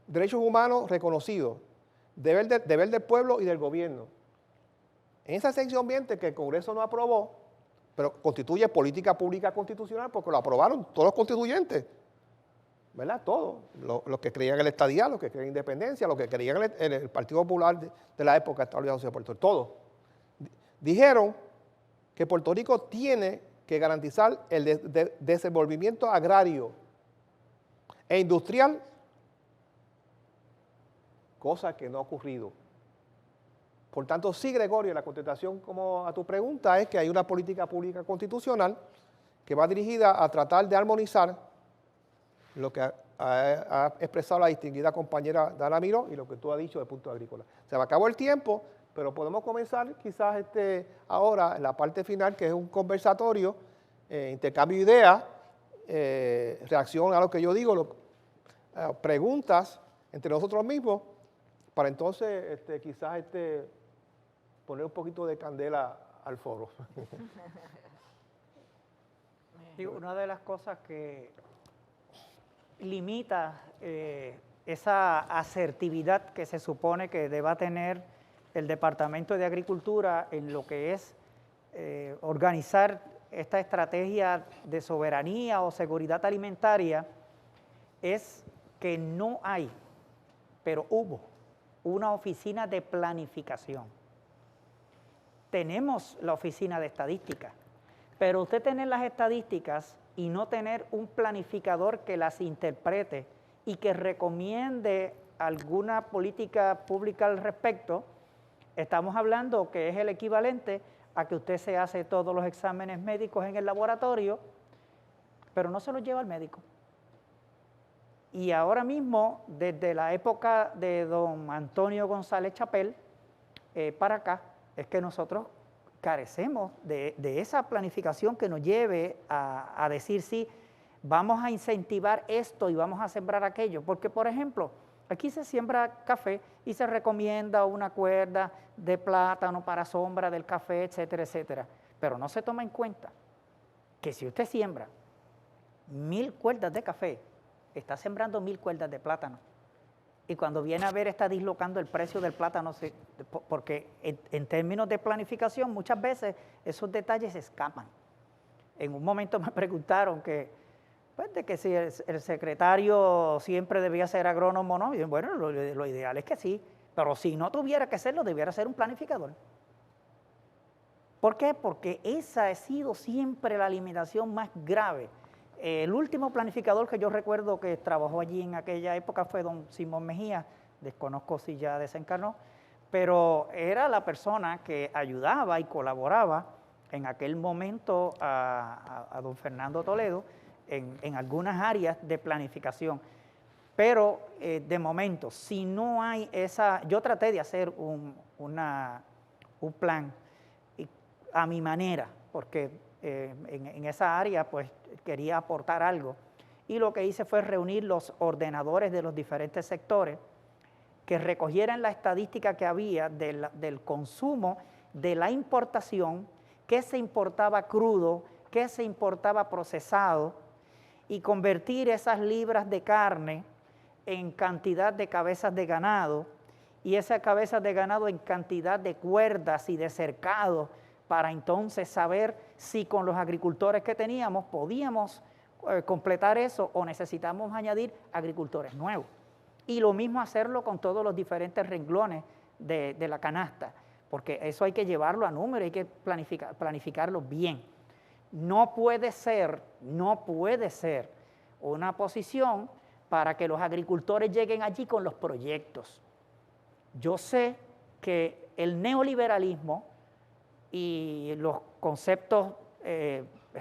derechos humanos reconocidos, deber del pueblo y del gobierno. En esa sección 20 que el Congreso no aprobó, pero constituye política pública constitucional porque lo aprobaron todos los constituyentes, ¿verdad? Todos, los que creían en la estadidad, los que creían en independencia, los que creían en el Partido Popular de la época de Estados Unidos de Puerto Rico, todos. dijeron que Puerto Rico tiene que garantizar el desenvolvimiento agrario e industrial, cosa que no ha ocurrido. Por tanto, sí, Gregorio, la contestación como a tu pregunta es que hay una política pública constitucional que va dirigida a tratar de armonizar lo que ha expresado la distinguida compañera Dana Miró y lo que tú has dicho del punto agrícola. Se me acabó el tiempo, pero podemos comenzar quizás ahora en la parte final, que es un conversatorio, intercambio de ideas, reacción a lo que yo digo, preguntas entre nosotros mismos, para entonces quizás poner un poquito de candela al foro. Sí, una de las cosas que limita esa asertividad que se supone que deba tener el Departamento de Agricultura en lo que es organizar esta estrategia de soberanía o seguridad alimentaria es que no hay, pero hubo una oficina de planificación. Tenemos la oficina de estadística, pero usted tener las estadísticas y no tener un planificador que las interprete y que recomiende alguna política pública al respecto, estamos hablando que es el equivalente a que usted se hace todos los exámenes médicos en el laboratorio, pero no se los lleva al médico. Y ahora mismo, desde la época de don Antonio González Chapel para acá, es que nosotros carecemos de esa planificación que nos lleve a decir, sí, vamos a incentivar esto y vamos a sembrar aquello. Porque, por ejemplo, aquí se siembra café y se recomienda una cuerda de plátano para sombra del café, etcétera, etcétera. Pero no se toma en cuenta que si usted siembra 1000 cuerdas de café, está sembrando 1000 cuerdas de plátano. Y cuando viene a ver, está dislocando el precio del plátano, porque en términos de planificación, muchas veces esos detalles se escapan. En un momento me preguntaron que si el secretario siempre debía ser agrónomo, ¿no? Y bueno, lo ideal es que sí, pero si no tuviera que serlo, debiera ser un planificador. ¿Por qué? Porque esa ha sido siempre la limitación más grave. El último planificador que yo recuerdo que trabajó allí en aquella época fue don Simón Mejía, desconozco si ya desencarnó, pero era la persona que ayudaba y colaboraba en aquel momento a don Fernando Toledo en algunas áreas de planificación. Pero de momento, si no hay yo traté de hacer un plan a mi manera, porque en esa área pues quería aportar algo, y lo que hice fue reunir los ordenadores de los diferentes sectores que recogieran la estadística que había del consumo, de la importación, qué se importaba crudo, qué se importaba procesado, y convertir esas libras de carne en cantidad de cabezas de ganado, y esas cabezas de ganado en cantidad de cuerdas y de cercados, para entonces saber si con los agricultores que teníamos podíamos completar eso o necesitamos añadir agricultores nuevos. Y lo mismo hacerlo con todos los diferentes renglones de la canasta, porque eso hay que llevarlo a número, hay que planificarlo bien. No puede ser una posición para que los agricultores lleguen allí con los proyectos. Yo sé que el neoliberalismo y los conceptos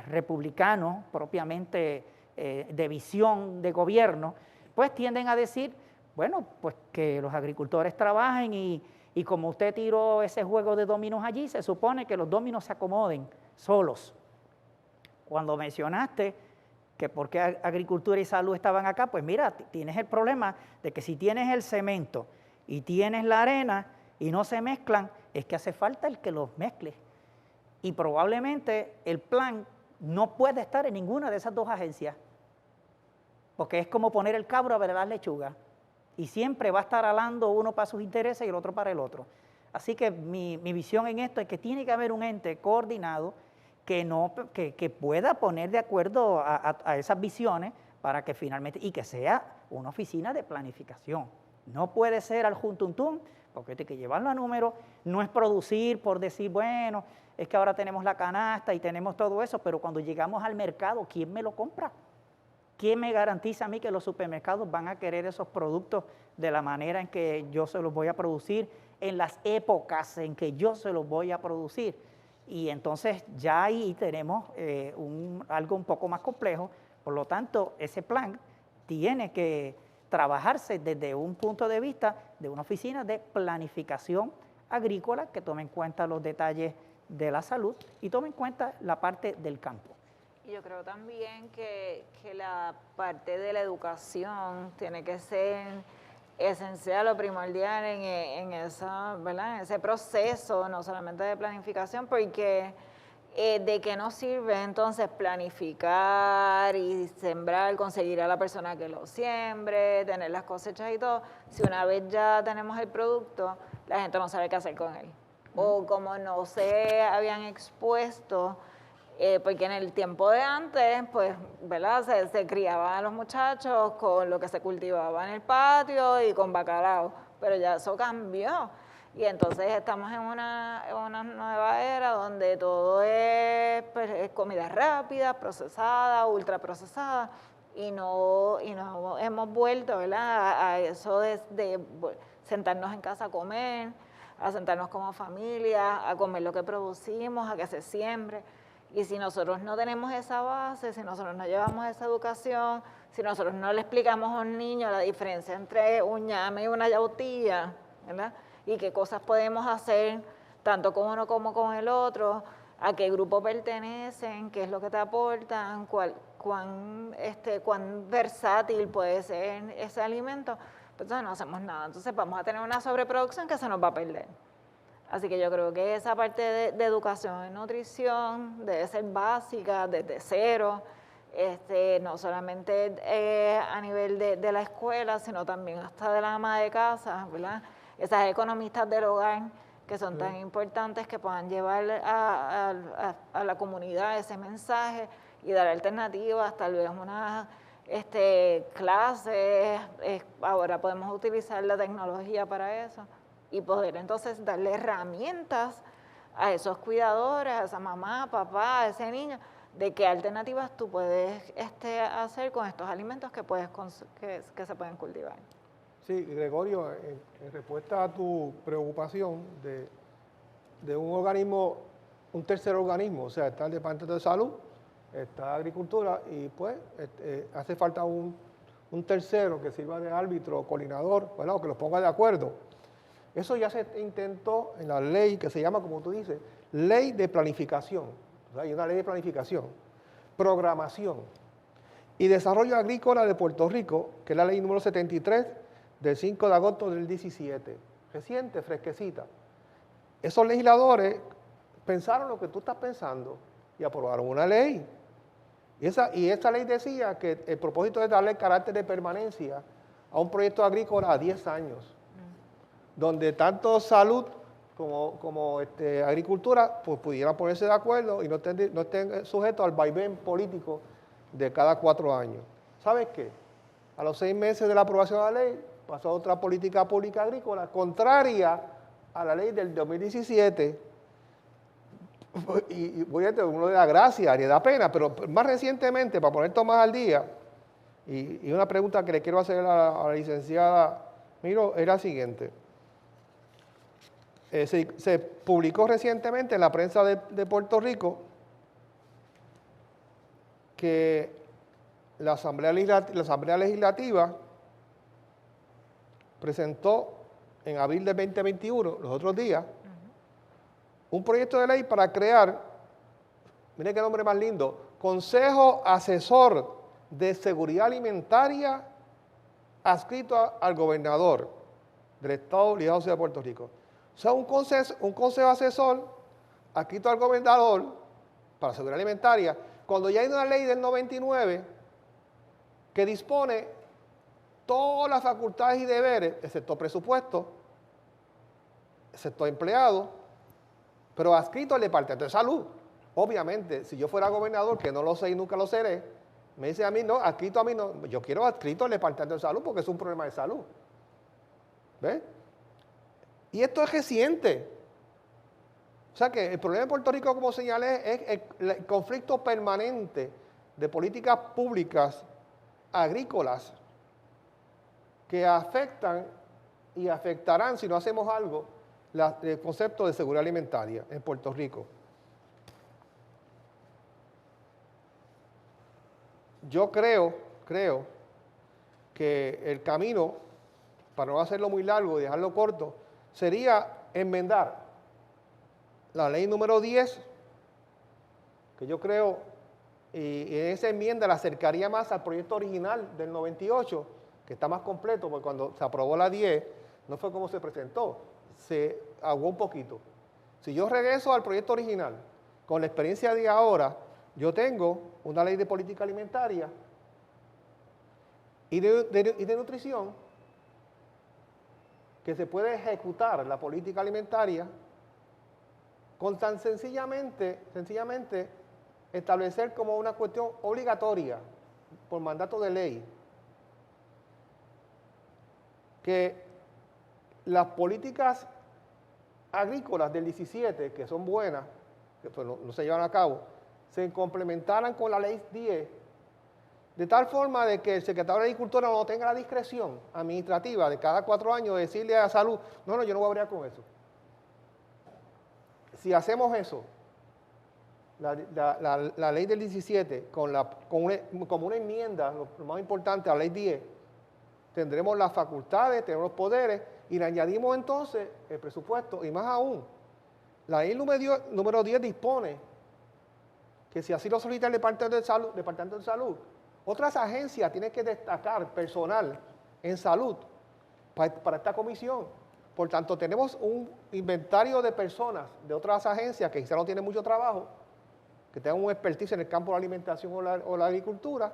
republicanos, propiamente de visión de gobierno, pues tienden a decir, bueno, pues que los agricultores trabajen y como usted tiró ese juego de dominos allí, se supone que los dominos se acomoden solos. Cuando mencionaste que por qué agricultura y salud estaban acá, pues mira, tienes el problema de que si tienes el cemento y tienes la arena y no se mezclan, es que hace falta el que los mezcle. Y probablemente el plan no puede estar en ninguna de esas dos agencias, porque es como poner el cabro a ver las lechugas, y siempre va a estar alando uno para sus intereses y el otro para el otro. Así que mi visión en esto es que tiene que haber un ente coordinado que pueda poner de acuerdo a esas visiones para que finalmente, y que sea una oficina de planificación. No puede ser al juntuntún, porque hay que llevarlo a números, no es producir por decir, bueno, es que ahora tenemos la canasta y tenemos todo eso, pero cuando llegamos al mercado, ¿quién me lo compra? ¿Quién me garantiza a mí que los supermercados van a querer esos productos de la manera en que yo se los voy a producir, en las épocas en que yo se los voy a producir? Y entonces ya ahí tenemos algo un poco más complejo. Por lo tanto, ese plan tiene que trabajarse desde un punto de vista de una oficina de planificación agrícola que tome en cuenta los detalles de la salud y tome en cuenta la parte del campo. Y yo creo también que la parte de la educación tiene que ser esencial o primordial en esa, ¿verdad? En ese proceso, no solamente de planificación, porque ¿de qué nos sirve entonces planificar y sembrar, conseguir a la persona que lo siembre, tener las cosechas y todo, si una vez ya tenemos el producto, la gente no sabe qué hacer con él? O como no se habían expuesto, porque en el tiempo de antes, pues, ¿verdad? Se criaban a los muchachos con lo que se cultivaba en el patio y con bacalao, pero ya eso cambió. Y entonces estamos en una nueva era donde todo es, pues, es comida rápida, procesada, ultraprocesada, y no hemos vuelto, ¿verdad? A eso de sentarnos en casa a comer, a sentarnos como familia, a comer lo que producimos, a que se siembre. Y si nosotros no tenemos esa base, si nosotros no llevamos esa educación, si nosotros no le explicamos a un niño la diferencia entre un ñame y una yautía, ¿verdad? Y qué cosas podemos hacer, tanto con uno como con el otro, a qué grupo pertenecen, qué es lo que te aportan, cuán versátil puede ser ese alimento, pues entonces no hacemos nada. Entonces vamos a tener una sobreproducción que se nos va a perder. Así que yo creo que esa parte de educación en nutrición debe ser básica desde cero, no solamente a nivel de la escuela, sino también hasta de la ama de casa, ¿verdad? Esas economistas del hogar que son tan importantes que puedan llevar a la comunidad ese mensaje y dar alternativas, tal vez unas clases, ahora podemos utilizar la tecnología para eso y poder entonces darle herramientas a esos cuidadores, a esa mamá, papá, a ese niño, de qué alternativas tú puedes hacer con estos alimentos que se pueden cultivar. Sí, Gregorio, en respuesta a tu preocupación de un organismo, un tercer organismo, o sea, está el Departamento de Salud, está Agricultura y pues hace falta un tercero que sirva de árbitro, coordinador, bueno, que los ponga de acuerdo. Eso ya se intentó en la ley que se llama, como tú dices, Ley de Planificación. O sea, hay una ley de planificación, programación y desarrollo agrícola de Puerto Rico, que es la ley número 73 del 5 de agosto del 17, reciente, fresquecita. Esos legisladores pensaron lo que tú estás pensando y aprobaron una ley. Y esa ley decía que el propósito es darle carácter de permanencia a un proyecto agrícola a 10 años, donde tanto salud como agricultura pues, pudieran ponerse de acuerdo y no estén sujetos al vaivén político de cada 4 años. ¿Sabes qué? A los 6 meses de la aprobación de la ley, pasó otra política pública agrícola contraria a la ley del 2017. Y uno le da gracia, le da pena, pero más recientemente, para poner todo más al día, y una pregunta que le quiero hacer a la licenciada Miro, es la siguiente. Se publicó recientemente en la prensa de Puerto Rico que la Asamblea Legislativa presentó en abril de 2021, los otros días, un proyecto de ley para crear, miren qué nombre más lindo, Consejo Asesor de Seguridad Alimentaria adscrito al gobernador del Estado Libre Asociado de Puerto Rico. O sea, un consejo asesor adscrito al gobernador para la seguridad alimentaria, cuando ya hay una ley del 99 que dispone todas las facultades y deberes, excepto presupuesto, excepto empleados, pero adscrito al Departamento de Salud. Obviamente, si yo fuera gobernador, que no lo sé y nunca lo seré, me dice a mí, no, adscrito a mí no, yo quiero adscrito al Departamento de Salud porque es un problema de salud. ¿Ves? Y esto es reciente. O sea que el problema de Puerto Rico, como señalé, es el conflicto permanente de políticas públicas agrícolas que afectan y afectarán, si no hacemos algo, el concepto de seguridad alimentaria en Puerto Rico. Yo creo que el camino, para no hacerlo muy largo y dejarlo corto, sería enmendar la ley número 10, que yo creo, y en esa enmienda la acercaría más al proyecto original del 98, que está más completo, porque cuando se aprobó la 10, no fue como se presentó, se aguó un poquito. Si yo regreso al proyecto original, con la experiencia de ahora, yo tengo una ley de política alimentaria y de nutrición que se puede ejecutar la política alimentaria con tan sencillamente establecer como una cuestión obligatoria por mandato de ley que las políticas agrícolas del 17, que son buenas, que pues no se llevan a cabo, se complementaran con la ley 10, de tal forma de que el secretario de Agricultura no tenga la discreción administrativa de cada 4 años decirle a Salud, no, yo no voy a bregar con eso. Si hacemos eso, la ley del 17, como una enmienda, lo más importante, a la ley 10, tendremos las facultades, tendremos los poderes, y le añadimos entonces el presupuesto, y más aún, la ley número 10 dispone que si así lo solicita el Departamento de Salud, otras agencias tienen que destacar personal en salud para esta comisión. Por tanto, tenemos un inventario de personas de otras agencias que quizá no tienen mucho trabajo, que tengan un expertise en el campo de la alimentación o la agricultura,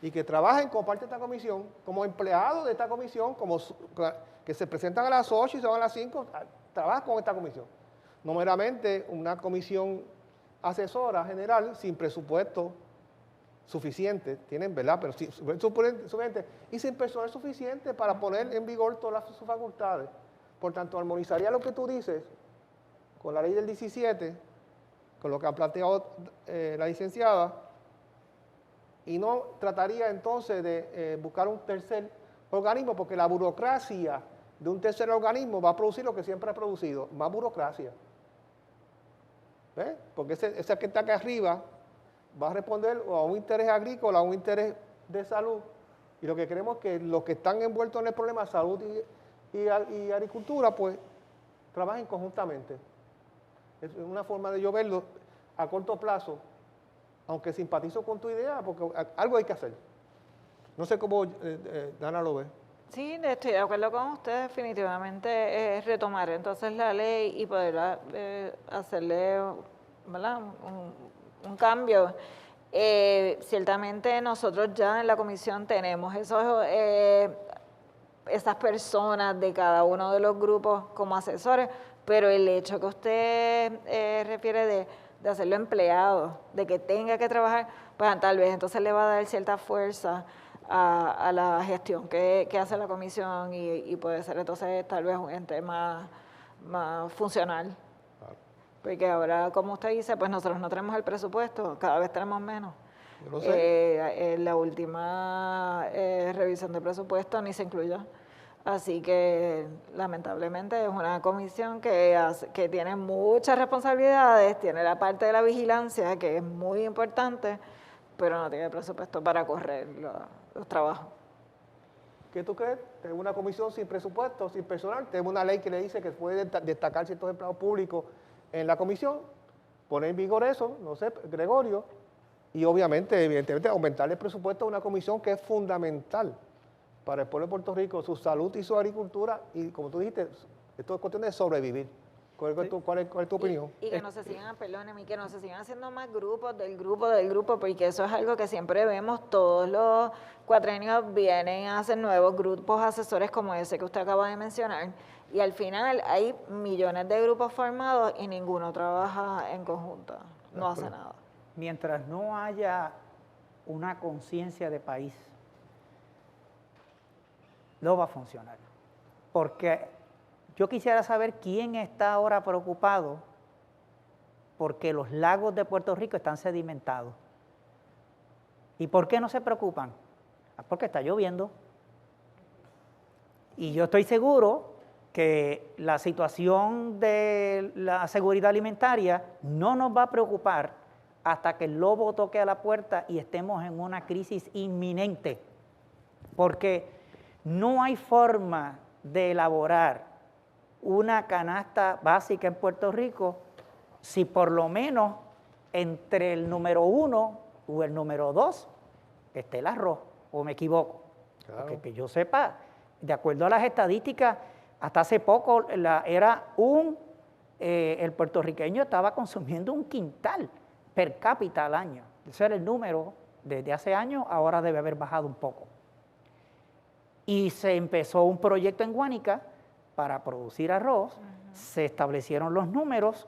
y que trabajen como parte de esta comisión, como empleados de esta comisión, que se presentan a las 8 y se van a las 5, trabajan con esta comisión. No meramente una comisión asesora general sin presupuesto suficiente, tienen, ¿verdad? Pero sí, suficiente, y sin personal suficiente para poner en vigor todas sus facultades. Por tanto, armonizaría lo que tú dices con la ley del 17, con lo que ha planteado la licenciada, y no trataría entonces de buscar un tercer organismo, porque la burocracia de un tercer organismo va a producir lo que siempre ha producido, más burocracia. ¿Ves? Porque ese que está acá arriba va a responder a un interés agrícola, a un interés de salud, y lo que queremos es que los que están envueltos en el problema de salud y agricultura, pues, trabajen conjuntamente. Es una forma de yo verlo a corto plazo, aunque simpatizo con tu idea, porque algo hay que hacer. No sé cómo Dana lo ve. Sí, estoy de acuerdo con usted, definitivamente es retomar entonces la ley y poder hacerle, ¿verdad?, un cambio. Ciertamente nosotros ya en la comisión tenemos esas personas de cada uno de los grupos como asesores, pero el hecho que usted refiere de hacerlo empleado, de que tenga que trabajar, pues tal vez entonces le va a dar cierta fuerza a la gestión que hace la comisión y puede ser entonces tal vez un ente más funcional. Claro. Porque ahora, como usted dice, pues nosotros no tenemos el presupuesto, cada vez tenemos menos. Yo lo sé. En la última revisión de presupuesto ni se incluyó. Así que lamentablemente es una comisión que tiene muchas responsabilidades, tiene la parte de la vigilancia que es muy importante, pero no tiene presupuesto para correr los trabajos. ¿Qué tú crees? Tenemos una comisión sin presupuesto, sin personal, tenemos una ley que le dice que puede destacar ciertos empleados públicos en la comisión, poner en vigor eso, no sé, Gregorio, y evidentemente, aumentar el presupuesto a una comisión que es fundamental para el pueblo de Puerto Rico, su salud y su agricultura, y como tú dijiste, esto es cuestión de sobrevivir. ¿Cuál es tu opinión? Y que no se sigan, perdóneme, que no se sigan haciendo más grupos del grupo, porque eso es algo que siempre vemos, todos los cuatrenios vienen a hacer nuevos grupos asesores como ese que usted acaba de mencionar, y al final hay millones de grupos formados y ninguno trabaja en conjunto, no hace nada. Mientras no haya una conciencia de país, no va a funcionar. Porque Yo quisiera saber quién está ahora preocupado porque los lagos de Puerto Rico están sedimentados. ¿Y por qué no se preocupan? Porque está lloviendo. Y yo estoy seguro que la situación de la seguridad alimentaria no nos va a preocupar hasta que el lobo toque a la puerta y estemos en una crisis inminente. Porque no hay forma de elaborar una canasta básica en Puerto Rico si por lo menos entre el número 1 o el número 2 esté el arroz, o me equivoco. Claro. Porque que yo sepa, de acuerdo a las estadísticas, hasta hace poco el puertorriqueño estaba consumiendo un quintal per cápita al año. Ese era el número desde hace años, ahora debe haber bajado un poco. Y se empezó un proyecto en Guánica para producir arroz, se establecieron los números,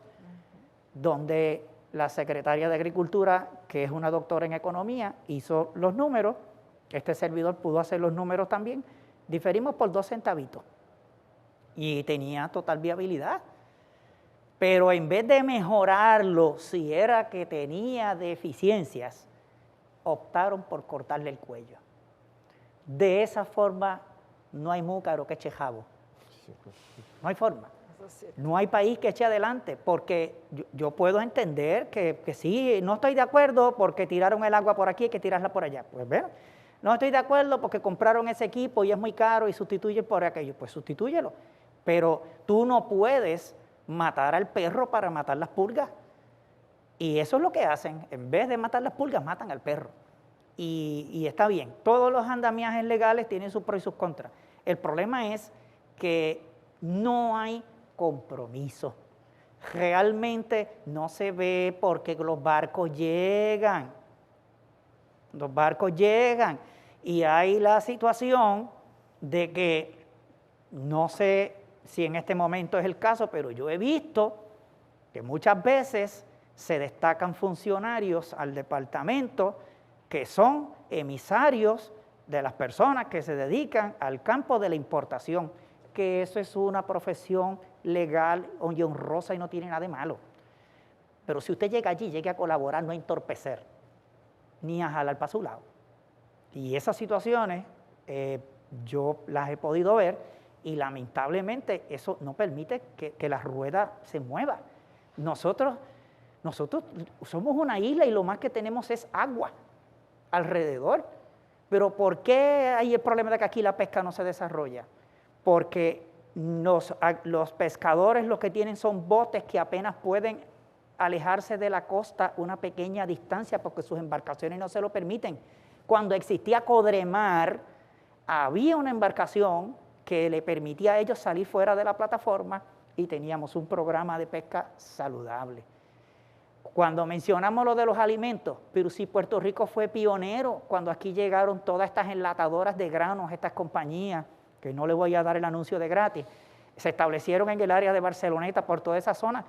donde la secretaria de Agricultura, que es una doctora en economía, hizo los números, este servidor pudo hacer los números también, diferimos por 2 centavitos y tenía total viabilidad. Pero en vez de mejorarlo, si era que tenía deficiencias, optaron por cortarle el cuello. De esa forma no hay múcaro que eche jabo. No hay forma. No hay país que eche adelante, porque yo puedo entender que sí, no estoy de acuerdo porque tiraron el agua por aquí, hay que tirarla por allá. Pues bueno, no estoy de acuerdo porque compraron ese equipo y es muy caro y sustituye por aquello. Pues sustitúyelo. Pero tú no puedes matar al perro para matar las pulgas. Y eso es lo que hacen. En vez de matar las pulgas, matan al perro. Y está bien. Todos los andamiajes legales tienen sus pros y sus contras. El problema es que no hay compromiso. Realmente no se ve porque los barcos llegan. Los barcos llegan y hay la situación de que, no sé si en este momento es el caso, pero yo he visto que muchas veces se destacan funcionarios al departamento que son emisarios de las personas que se dedican al campo de la importación, que eso es una profesión legal y honrosa y no tiene nada de malo. Pero si usted llega allí, llegue a colaborar, no a entorpecer, ni a jalar para su lado. Y esas situaciones yo las he podido ver y lamentablemente eso no permite que la rueda se mueva. Nosotros somos una isla y lo más que tenemos es agua alrededor. Pero ¿por qué hay el problema de que aquí la pesca no se desarrolla? Porque los pescadores lo que tienen son botes que apenas pueden alejarse de la costa una pequeña distancia porque sus embarcaciones no se lo permiten. Cuando existía Codremar, había una embarcación que le permitía a ellos salir fuera de la plataforma y teníamos un programa de pesca saludable. Cuando mencionamos lo de los alimentos, pero si Puerto Rico fue pionero, cuando aquí llegaron todas estas enlatadoras de granos, estas compañías, que no les voy a dar el anuncio de gratis, se establecieron en el área de Barceloneta, por toda esa zona.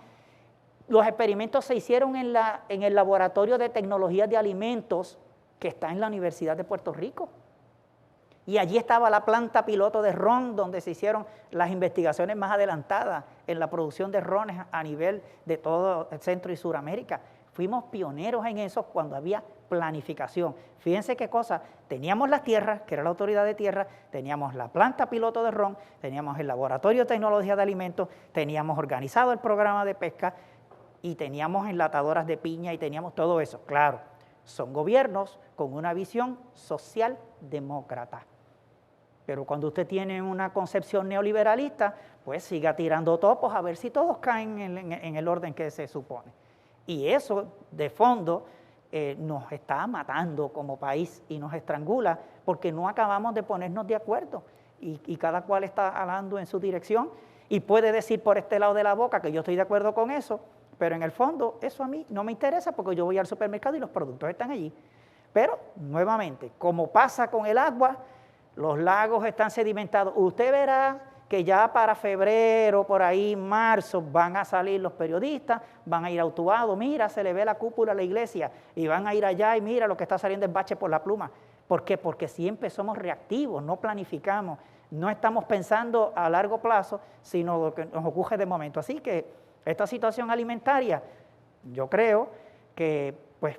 Los experimentos se hicieron en el Laboratorio de Tecnología de Alimentos, que está en la Universidad de Puerto Rico. Y allí estaba la planta piloto de ron, donde se hicieron las investigaciones más adelantadas en la producción de rones a nivel de todo el Centro y Suramérica. Fuimos pioneros en eso cuando había planificación. Fíjense qué cosa, teníamos las tierras, que era la autoridad de tierra, teníamos la planta piloto de ron, teníamos el Laboratorio de Tecnología de Alimentos, teníamos organizado el programa de pesca y teníamos enlatadoras de piña y teníamos todo eso. Claro, son gobiernos con una visión socialdemócrata. Pero cuando usted tiene una concepción neoliberalista, pues siga tirando topos a ver si todos caen en el orden que se supone. Y eso, de fondo, nos está matando como país y nos estrangula porque no acabamos de ponernos de acuerdo. Y cada cual está hablando en su dirección y puede decir por este lado de la boca que yo estoy de acuerdo con eso, pero en el fondo eso a mí no me interesa porque yo voy al supermercado y los productos están allí. Pero, nuevamente, como pasa con el agua, los lagos están sedimentados. Usted verá que ya para febrero, por ahí, marzo, van a salir los periodistas, van a ir a Utuado, mira, se le ve la cúpula a la iglesia, y van a ir allá y mira lo que está saliendo el bache por la pluma. ¿Por qué? Porque siempre somos reactivos, no planificamos. no estamos pensando a largo plazo, sino lo que nos ocurre de momento. Así que esta situación alimentaria, yo creo que pues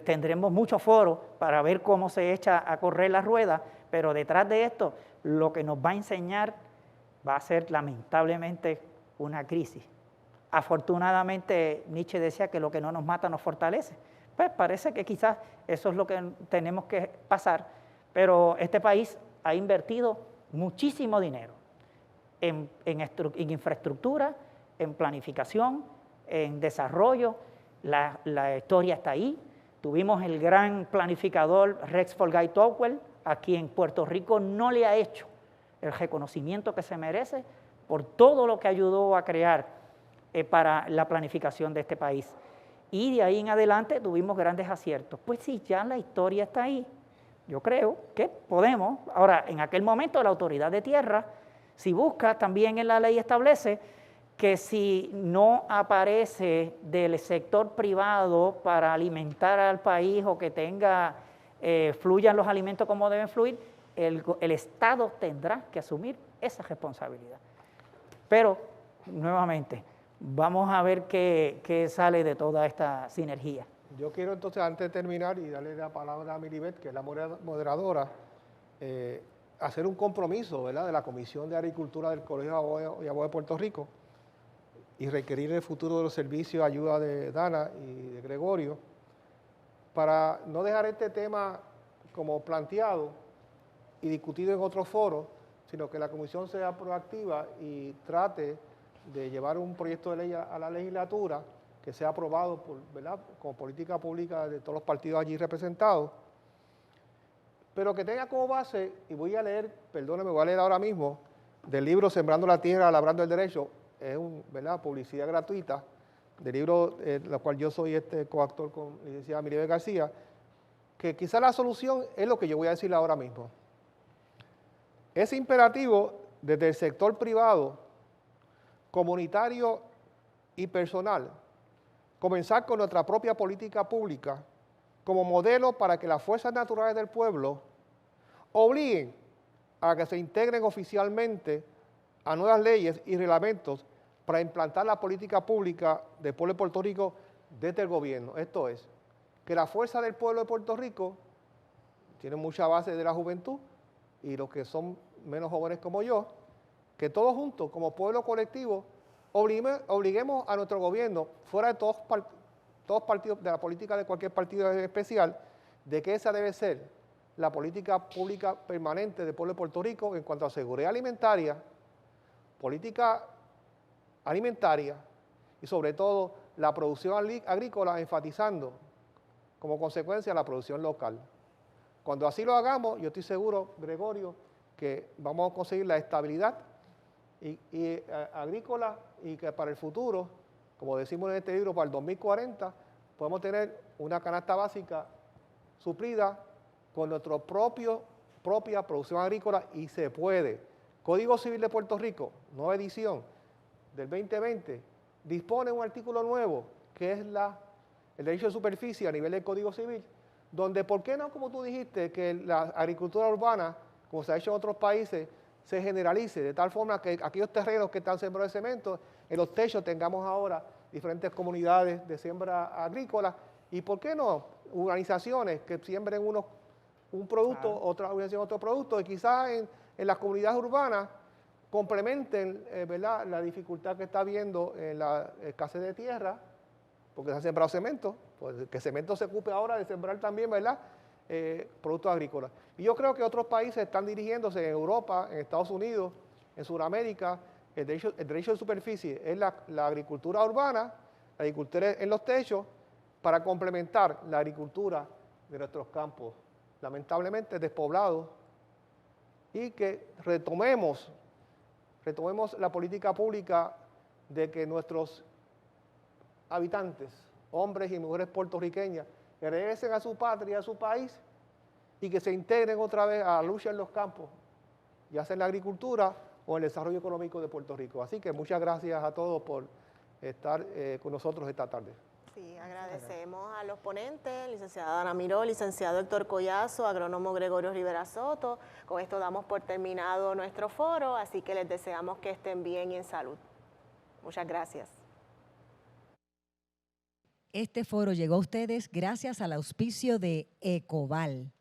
tendremos mucho foro para ver cómo se echa a correr la rueda, pero detrás de esto lo que nos va a enseñar va a ser lamentablemente una crisis. Afortunadamente Nietzsche decía que lo que no nos mata nos fortalece. Pues parece que quizás eso es lo que tenemos que pasar, pero este país ha invertido muchísimo dinero en infraestructura, en planificación, en desarrollo. La historia está ahí. Tuvimos el gran planificador Rex Folgay Towell, a quien Puerto Rico no le ha hecho el reconocimiento que se merece por todo lo que ayudó a crear para la planificación de este país. Y de ahí en adelante tuvimos grandes aciertos. Pues sí, ya la historia está ahí. Yo creo que podemos. Ahora, en aquel momento la autoridad de tierra, si busca, también en la ley establece que si no aparece del sector privado para alimentar al país o que fluyan los alimentos como deben fluir, el Estado tendrá que asumir esa responsabilidad. Pero, nuevamente, vamos a ver qué sale de toda esta sinergia. Yo quiero entonces, antes de terminar y darle la palabra a Milibet, que es la moderadora, hacer un compromiso, ¿verdad?, de la Comisión de Agricultura del Colegio de Abogados y Abogados de Puerto Rico y requerir el futuro de los servicios, ayuda de Dana y de Gregorio, para no dejar este tema como planteado y discutido en otros foros, sino que la Comisión sea proactiva y trate de llevar un proyecto de ley a la legislatura que sea aprobado ¿verdad?, como política pública de todos los partidos allí representados, pero que tenga como base, y voy a leer, perdónenme, voy a leer ahora mismo, del libro Sembrando la Tierra, Labrando el Derecho, es ¿verdad?, publicidad gratuita, del libro, la cual yo soy coautor con la licenciada Milibet García, que quizá la solución es lo que yo voy a decir ahora mismo. Es imperativo desde el sector privado, comunitario y personal, comenzar con nuestra propia política pública como modelo para que las fuerzas naturales del pueblo obliguen a que se integren oficialmente a nuevas leyes y reglamentos para implantar la política pública del pueblo de Puerto Rico desde el gobierno. Esto es, que la fuerza del pueblo de Puerto Rico tiene mucha base de la juventud y los que son menos jóvenes como yo, que todos juntos, como pueblo colectivo, obliguemos a nuestro gobierno, fuera de todos partidos, de la política de cualquier partido especial, de que esa debe ser la política pública permanente del pueblo de Puerto Rico en cuanto a seguridad alimentaria, política alimentaria y sobre todo la producción agrícola, enfatizando como consecuencia la producción local. Cuando así lo hagamos, yo estoy seguro, Gregorio, que vamos a conseguir la estabilidad agrícola y que para el futuro, como decimos en este libro, para el 2040, podemos tener una canasta básica suplida con nuestra propia producción agrícola y se puede. Código Civil de Puerto Rico, nueva edición del 2020, dispone un artículo nuevo que es el derecho de superficie a nivel del Código Civil, donde, ¿por qué no, como tú dijiste, que la agricultura urbana, como se ha hecho en otros países, se generalice de tal forma que aquellos terrenos que están sembrados de cemento, en los techos tengamos ahora diferentes comunidades de siembra agrícola y, ¿por qué no, organizaciones que siembren un producto, otra organización otro producto y quizás en las comunidades urbanas complementen ¿verdad?, la dificultad que está habiendo en la escasez de tierra, porque se ha sembrado cemento, pues que cemento se ocupe ahora de sembrar también, ¿verdad?, productos agrícolas. Y yo creo que otros países están dirigiéndose en Europa, en Estados Unidos, en Sudamérica, el derecho de superficie es la agricultura urbana, la agricultura en los techos, para complementar la agricultura de nuestros campos, lamentablemente despoblados, y que retomemos la política pública de que nuestros habitantes, hombres y mujeres puertorriqueñas, que regresen a su patria, a su país, y que se integren otra vez a la lucha en los campos, ya sea en la agricultura o en el desarrollo económico de Puerto Rico. Así que muchas gracias a todos por estar con nosotros esta tarde. Sí, agradecemos a los ponentes, licenciada Ana Miró, licenciado Héctor Collazo, agrónomo Gregorio Rivera Soto. Con esto damos por terminado nuestro foro, así que les deseamos que estén bien y en salud. Muchas gracias. Este foro llegó a ustedes gracias al auspicio de Ecoval.